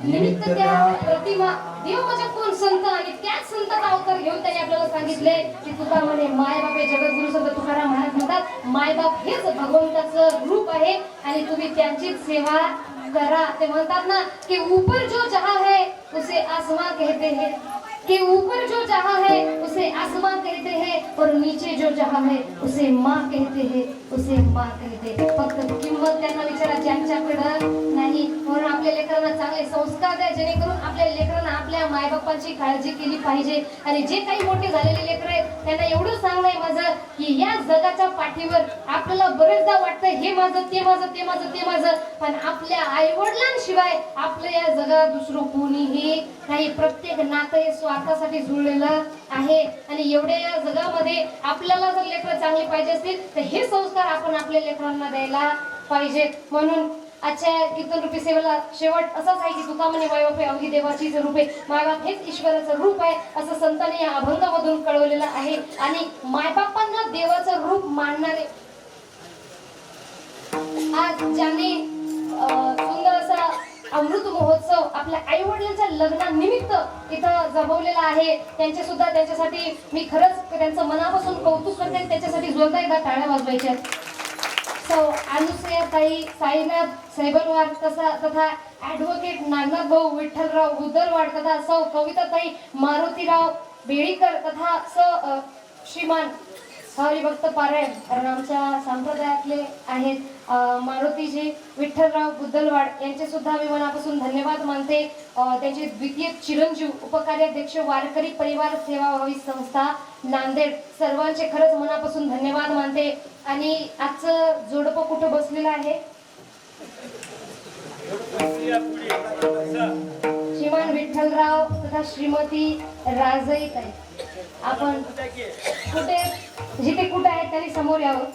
S1: निमित्त त्या प्रतिमा. देव म्हणजे कोण, संत. आणि त्याच संतांचा अवतार घेऊन त्यांनी आपल्याला सांगितले की तुका म्हणे मायबाप हे जगद्गुरु संत तुकाराम महाराज म्हणतात मायबाप हेच भगवंताचं रूप आहे आणि तुम्ही त्यांचीच सेवा करा. ते म्हणतात ना कि ऊपर जो जहां है उसे आसमां कहते हैं, कि ऊपर जो जहां है उसे आसमां कहते हैं और नीचे जो जहां है उसे माँ कहते हैं, उसे माँ कहते. फक्त किंमत त्यांना विचारा ज्यांच्याकडं नाही. म्हणून आपल्या लेकरांना चांगले संस्कार द्या, जेणेकरून आपल्या लेकरांना आपल्या मायबापांची काळजी केली पाहिजे. आणि जे काही मोठे झालेले लेकर आहेत त्यांना एवढं सांगणं माझं की या जगाच्या पाठीवर आपल्याला बरेचदा वाटतं हे माझं ते माझं ते माझं ते माझं, पण आपल्या आई वडिलांशिवाय आपल्या या जगात दुसरं कोणीही नाही. प्रत्येक नातं हे स्वार्थासाठी जुळलेलं आहे. आणि एवढ्या या जगामध्ये आपल्याला जर लेकरं चांगली पाहिजे असतील तर हे संस्कार आपण आपल्या लेकरांना द्यायला पाहिजे. म्हणून आजच्या कीर्तन रूपी सेवेला शेवट असाच आहे की तुका म्हणे मायबाप अवघी देवाचीच रूपे. मायबाप हेच ईश्वराचं रूप आहे असं संतांनी या अभंगामधून कळवलेलं आहे. आणि मायबापांना देवाचं रूप मानणारे आज ज्यांनी सुंदर असा अमृत महोत्सव आपल्या आई वडिलांच्या लग्नानिमित्त इथं जमवलेला आहे, त्यांचे सुद्धा त्यांच्यासाठी मी खरंच त्यांचं मनापासून कौतुक करते. त्याच्यासाठी जोरदार एकदा टाळ्या वाजवायच्या. सौ अनुसयाताई साईनाथ सैबलवार तथा ॲडव्होकेट नागनाथ भाऊ विठ्ठलराव बुदरवाड तथा सौ कविताताई मारुतीराव बेळीकर तथा श्रीमान हरिभक्त पारायण कारण आमच्या संप्रदायातले आहेत मारुतीजी विठ्ठलराव बुद्धलवाड यांचे सुद्धा मी मनापासून धन्यवाद मानते. त्यांचे द्वितीय चिरंजीव उपकार्याध्यक्ष वारकरी परिवार सेवाभावी संस्था नांदेड सर्वांचे खरंच मनापासून धन्यवाद मानते. आणि आजचं जोडपं कुठं बसलेलं आहे? श्रीमान विठ्ठलराव तथा श्रीमती राजईताई. आपण कुठे जिथे कुठे आहेत त्यांनी समोर यावं.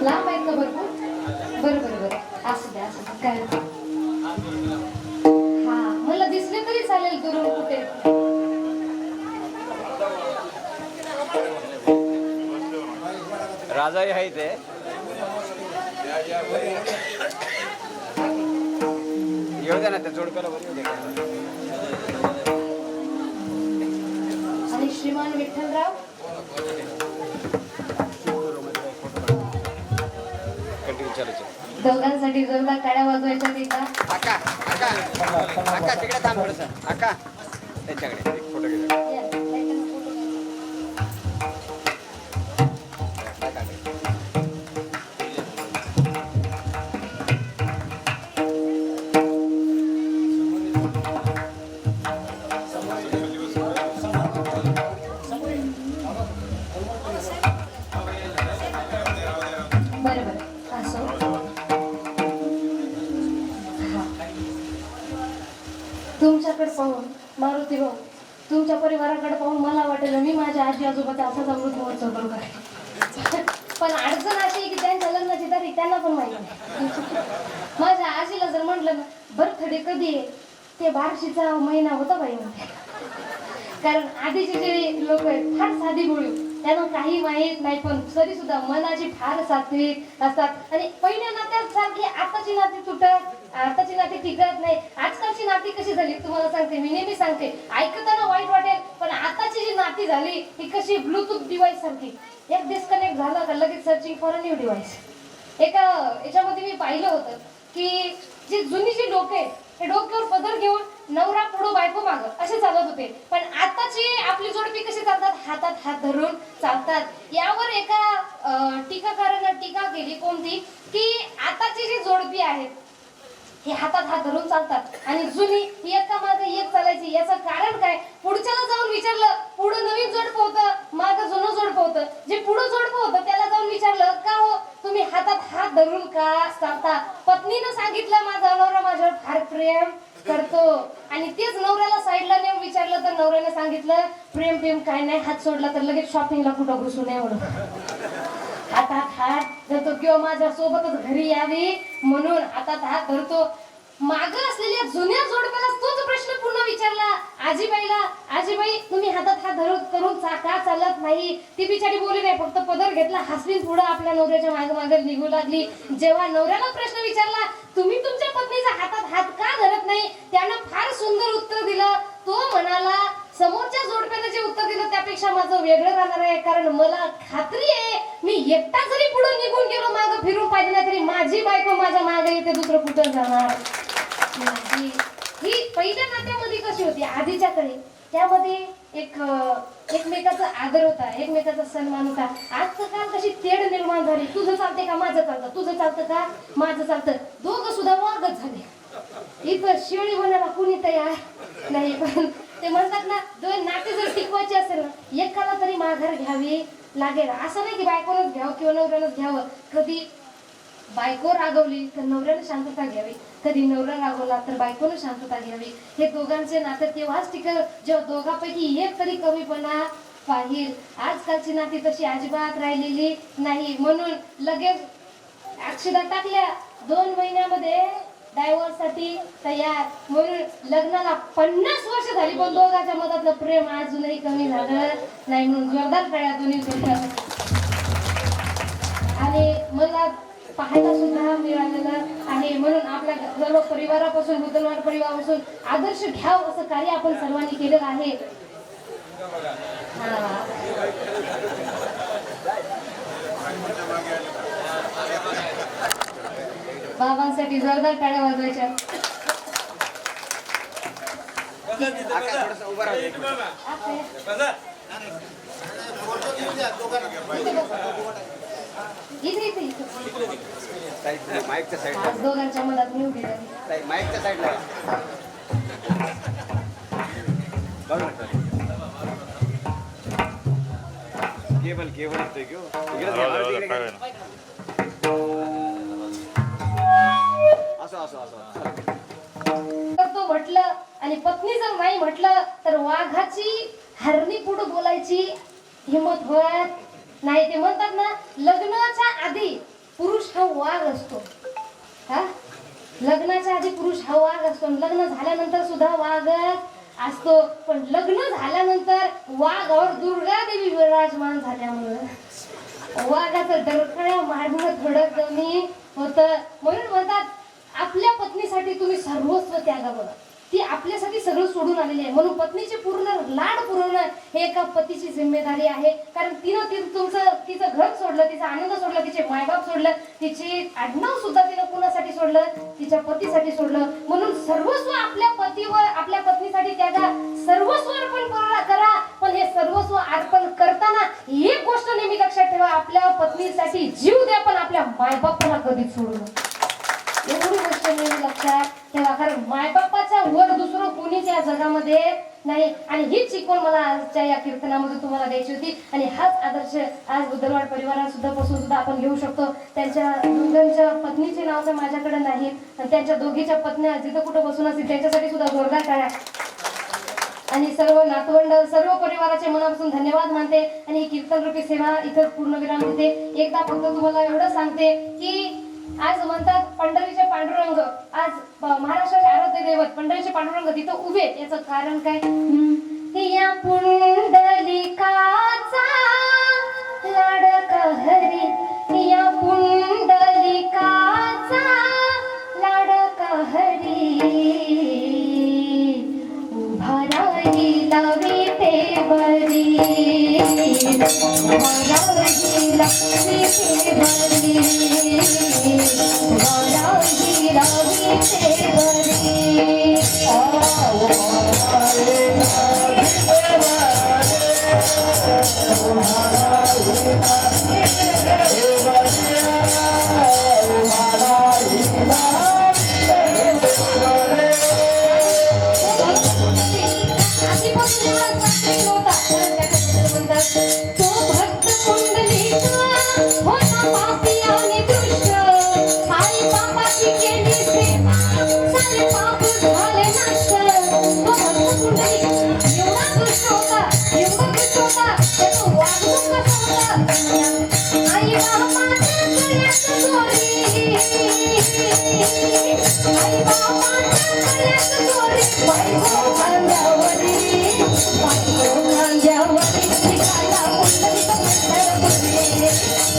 S1: लांब आहेत का भरपूर? बरं बरं बरं असू द्या असू द्या काय हा मला दिसले तरी चालेल दुरून कुठे.
S3: राजाही आहे ते येऊ द्या ना त्या जोडप्याला बरं येऊ द्या.
S1: आणि श्रीमान विठ्ठलराव दोघांसाठी जोरदार टाळ्या वाजवायच्या तिथं.
S3: आका आका आका तिकडे थांब थोडंसं. आका त्यांच्याकडे एक फोटो घे.
S1: तुमच्याकडे पाहून मारुती भाऊ तुमच्या परिवाराकडे पाहून मला वाटेल मी माझ्या आजी आजोबाचा असाच अमृत महोत्सव करू काय. पण अडचण अशी आहे की त्यांच्या लग्नाची तारीख त्यांना पण माहिती नाही. माझ्या आजीला जर म्हटलं ना बर्थडे कधी आहे ते बार्शीचा महिना होता बाई म्हणते. कारण आधीचे जे लोक आहेत फार साधी बोळी त्यांना काही माहीत नाही पण तरी सुद्धा मनाची फार सात्विक असतात. आणि पहिल्या नात्यासारखी आताची नाती तुटत आताची नाती टिकत नाही. आजकालची नाती कशी झाली तुम्हाला सांगते मी नेहमी सांगते ऐकताना वाईट वाटेल पण आताची जी नाती झाली ती कशी ब्लूटूथ डिव्हाइस सारखी एक डिस्कनेक्ट झाला का लगेच searching for a new device. एका याच्यामध्ये मी पाहिलं होतं की जी जुनी जी डोके हे डोक्यावर पदर घेऊन नवरा पुढं बायको मागं असे चालत होते. पण आताची आपली जोडपी कशी चालतात हातात हात धरून चालतात. यावर एका टीकाकारानं टीका केली कोणती की आताची जी जोडपी आहेत हे हातात हात धरून चालतात आणि जुनी ही एका मागे एक चालायची. याचं कारण काय? पुढच्याला जाऊन विचारलं पुढं नवीन जोडपं होतं मागं जुनं जोडपं होतं. जे पुढं जोडपं होतं त्याला जाऊन विचारलं का हो तुम्ही हातात हात धरून का चालता? पत्नीनं सांगितलं माझा नवरा माझ्यावर फार प्रेम करतो. आणि तेच नवऱ्याला साईडला नेऊन विचारलं तर नवऱ्याने सांगितलं प्रेम काय नाही हात सोडला तर लगेच शॉपिंगला कुठं घुसू नये म्हणून. हातात हात धरतो किंवा माझ्या सोबतच घरी यावी म्हणून हातात हात धरतो. मागं असलेल्या जुन्या जोडप्याला तोच प्रश्न पुन्हा विचारला आजीबाईला आजीबाई तुम्ही हातात हात धरून करून का चालत नाही? ती बिचारी बोलली नाही फक्त पदर घेतला हसवीन पुढे आपल्या नवऱ्याच्या मागे मागे निघू लागली. जेव्हा नवऱ्याला प्रश्न विचारला तुम्ही तुमच्या पत्नीचा हातात हात का धरत नाही त्यानं फार सुंदर उत्तर दिलं. तो म्हणाला समोरच्या जोडप्यानं जे उत्तर दिलं त्यापेक्षा माझं वेगळं राहणार आहे कारण मला खात्री आहे मी एकटा जरी पुढे निघून गेलो मागं फिरून पाहिजे नाही तरी माझी बायको माझ्या मागे येते दुसरं कुठं जाणार. ही पहिल्या नात्यामध्ये कशी होती आधीच्या काळी त्यामध्ये एक एकमेकाचा आदर होता एकमेकाचा सन्मान होता. आजचं काल कशी तेढ निर्माण झाली तुझं चालते का माझं चालतं तुझं चालतं का माझं चालतं दोघं सुद्धा वागत झाले. इथं शेळी बनायला कुणी तयार नाही. पण ते म्हणतात ना दोन नाते जर टिकवायचे असेल ना एकाला तरी माघार घ्यावी लागेल. असं नाही की बायकोनच घ्यावं किंवा नवऱ्यानंच घ्यावं. कधी बायको रागवली तर नवऱ्यानं शांतता घ्यावी कधी नवरा रागवला तर बायकोनं शांतता घ्यावी. हे दोघांचे नाते तेव्हाच टिकल जेव्हा दोघांपैकी एक तरी कमीपणा पाहिल. आजकालची नाती तशी अजिबात राहिलेली नाही. म्हणून लगेच अक्षदा टाकल्या 2 महिन्यामध्ये डायव्हर्स साठी तयार. म्हणून लग्नाला 50 वर्ष झाली पण दोघांच्या मधातलं प्रेम अजूनही कमी झालं नाही. म्हणून जोरदार टाळ्या दोन्ही जोडप्यासाठी. आणि मला पाहायला सुद्धा मिळालेलं आहे. म्हणून आपल्या सर्व परिवारापासून बुद्धलवाड परिवारापासून आदर्श घ्यावं असं कार्य आपण सर्वांनी केलेलं आहे. बाबांसाठी जोरदार टाळ्या वाजवायच्या.
S3: आका थोडंसं उभं राहू दे.
S1: इथे इथे इथे
S3: साईड माईकच्या साईडला
S1: आज दोघांच्या मनात मी उभी राहिली.
S3: माईकच्या साईडला केबल येतोय घेऊ असं
S1: तर तो म्हटलं आणि पत्नी जर नाही म्हटलं तर वाघाची हरणी पुढे बोलायची हिंमत होत नाही. ते म्हणतात ना, लग्नाच्या आधी पुरुष हा वाघ असतो. हा, लग्नाच्या आधी पुरुष हा वाघ असतो, लग्न झाल्यानंतर सुद्धा वाघ असतो. पण लग्न झाल्यानंतर वाघावर दुर्गा देवी विराजमान झाल्यामुळं वाघाचं डरकळ्या मारणं थोडं कमी होतं. म्हणून म्हणतात, आपल्या पत्नीसाठी तुम्ही सर्वस्व त्यागा बघा. ती आपल्यासाठी सगळं सोडून आलेली आहे. म्हणून पत्नीचे पूर्ण लाड पुरवणं हे एका पतीची जिम्मेदारी आहे. कारण तिचं घर सोडलं, तिचा आनंद सोडला, तिचे मायबाप सोडलं, तिचे आडनाव सुद्धा तिनं कुणासाठी सोडलं, तिच्या पतीसाठी सोडलं. म्हणून सर्वस्व आपल्या पतीवर, आपल्या पत्नीसाठी त्यागा सर्वस्व अर्पण करा. पण हे सर्वस्व अर्पण करताना एक गोष्ट नेहमी लक्षात ठेवा, आपल्या पत्नीसाठी जीव द्या, पण आपल्या मायबापाला कधीच सोडू नका. एवढी गोष्ट नेहमी लक्षात ठेवा. कारण मायबापाच्या वर दुसरं कोणीच या जगामध्ये नाही. आणि हीच शिकवण मला आजच्या या कीर्तनामध्ये तुम्हाला द्यायची होती. आणि हाच आदर्श आज बुद्धवाड परिवारात सुद्धा पासून सुद्धा आपण घेऊ शकतो. त्यांच्या दोघांच्या पत्नीचे नाव तर माझ्याकडे नाही, त्यांच्या दोघीच्या पत्न्या जिथं कुठं बसून असतील त्यांच्यासाठी सुद्धा जोरदार टाळ्या. आणि सर्व नातवंड, सर्व परिवाराचे मनापासून धन्यवाद मानते. आणि ही कीर्तन रूपी सेवा इथं पूर्णविराम देते. एकदा फक्त तुम्हाला एवढं सांगते की आज म्हणतात पंढरीचे पांडुरंग, आज महाराष्ट्राचे आराध्य दैवत पंढरीचे पांडुरंग तिथं उभे. याचं कारण काय? या पुंडलिकाचा लाडका हरी, या पुंडलिकाचा लाडका हरी, उभा राहिला विटेवरी, उभा राहिला विटेवरी, उभा राहिला तो भक्त कुंडलीचा होता पापी आणि दुष्ट, आई बापाची केली सेवा, सारे पाप झाले नष्ट. तो भक्त कुंडली एवढा दुष्ट होता, एवढा दुष्ट होता, त्याचं वागणूक कसं होतं? आई बापाच्या गळ्यात दोरी, आई बापाच्या गळ्यात दोरी, बायको खांद्यावरी, बायको खांद्यावरी, निघाला पुंडलिक पंढरपुरी,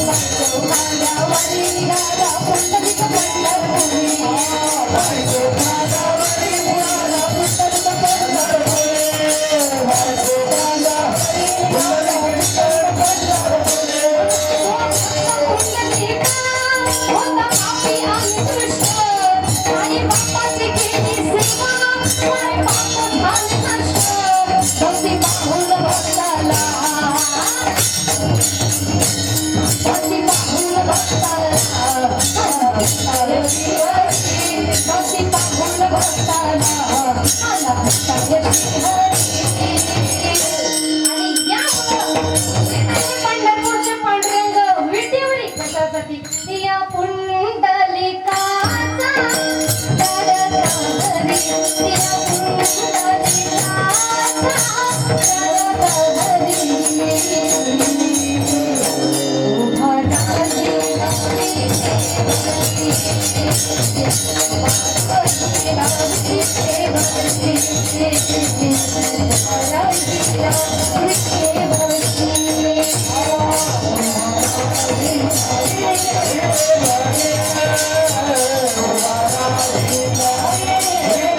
S1: बायको खांद्यावरी, निघाला पुंडलिक पंढरपुरी, बायको खांद्यावरी, निघाला पुंडलिक पंढरपुरी, बायको खांद्यावरी, निघाला पुंडलिक पंढरपुरी. पुंडलिका होता पापी आणि दुष्ट, आई बापाची केली सेवा, सारे पाप झाले नष्ट. भक्ती पाहून भक्ताला, भक्ती पाहून भक्ताला, भक्ताला श्रीहरी, भक्ती पाहून भक्ताला, आला भक्ताला श्रीहरी. आणि यामुळं पंढरपूरचे पांडुरंग विटेवरी कशासाठी? या पुंडलिकाचा लाडका हरी, या पुंडलिकाचा लाडका हरी, उभा राहिला विटेवरी,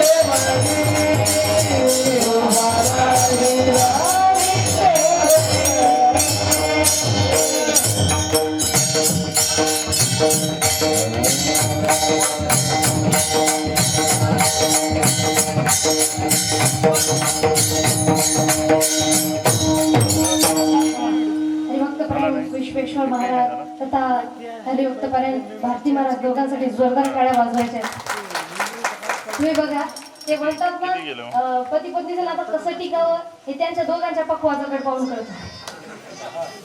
S1: उभा राहिला विटेवरी, उभा राहिला विटेवरी. हरिभक्तपरायण विश्वेश्वर महाराज तथा हरिभक्तपरायण भारती महाराज दोघांसाठी जोरदार टाळ्या वाजवायच्या आहेत. तुम्ही बघा ते म्हणतात ना पती पत्नीचं नातं कसं टिकावं हे त्यांच्या दोघांच्या पक्वाजाकडे पाहून कळतं.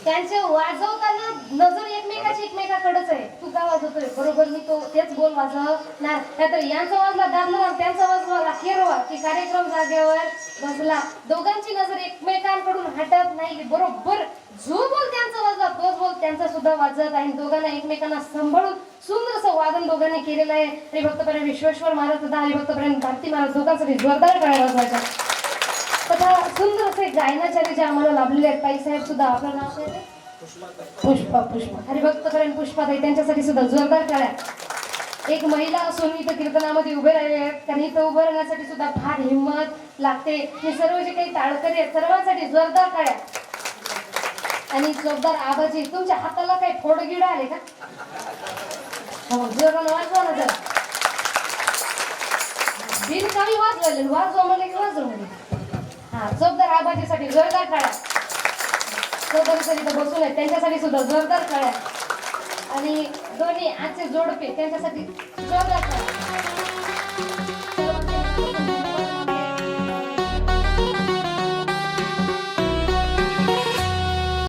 S1: त्यांचे वाजवताना नजर एकमेकाकडेच आहे. तू का वाजवतोय बरोबर मी तो तेच बोल वाजवणार नाहीतर यांचा वाजला दाबला त्यांचा वाजवा केरवा की कार्यक्रम जागेवर बसला. दोघांची नजर एकमेकांकडून हटत नाही. बरोबर जो बोल त्यांचा वाजला तोच बोल त्यांचा सुद्धा वाजत आहे. दोघांना एकमेकांना सांभाळून सुंदर असं वादन दोघांनी केलेलं आहे. हरिभक्तपरायण विश्वेश्वर महाराज तथा हरिभक्तपरायण भारती महाराज दोघांसाठी जोरदार टाळ्या वाजवायच्या. तथा सुंदर असे गायनाचार्य जे आम्हाला लाभलेले आहेत ताई साहेब सुद्धा आपलं नाव काय आहे? पुष्पा हरिभक्तपरायण पुष्पाताई त्यांच्यासाठी सुद्धा जोरदार टाळ्या. एक महिला असून इथं कीर्तनामध्ये उभे राहिले आहेत कारण इथं उभं राहण्यासाठी सुद्धा फार हिंमत लागते. हे सर्व जे काही टाळकरी आहेत सर्वांसाठी जोरदार टाळ्या. आणि जोरदार आवाजी तुमच्या हाताला काही फोडगिड आले का? हो जोरानं वाजवा ना जरा. बिन कमी वाजवायला वाजवा म्हणले की वाजवा म्हणजे हा जोरदार आवाजीसाठी जोरदार टाळ्या. सोबत इथं बसून आहेत त्यांच्यासाठी सुद्धा जोरदार टाळ्या. आणि दोन्ही आजचे जोडपे त्यांच्यासाठी जोरदार टाळ्या.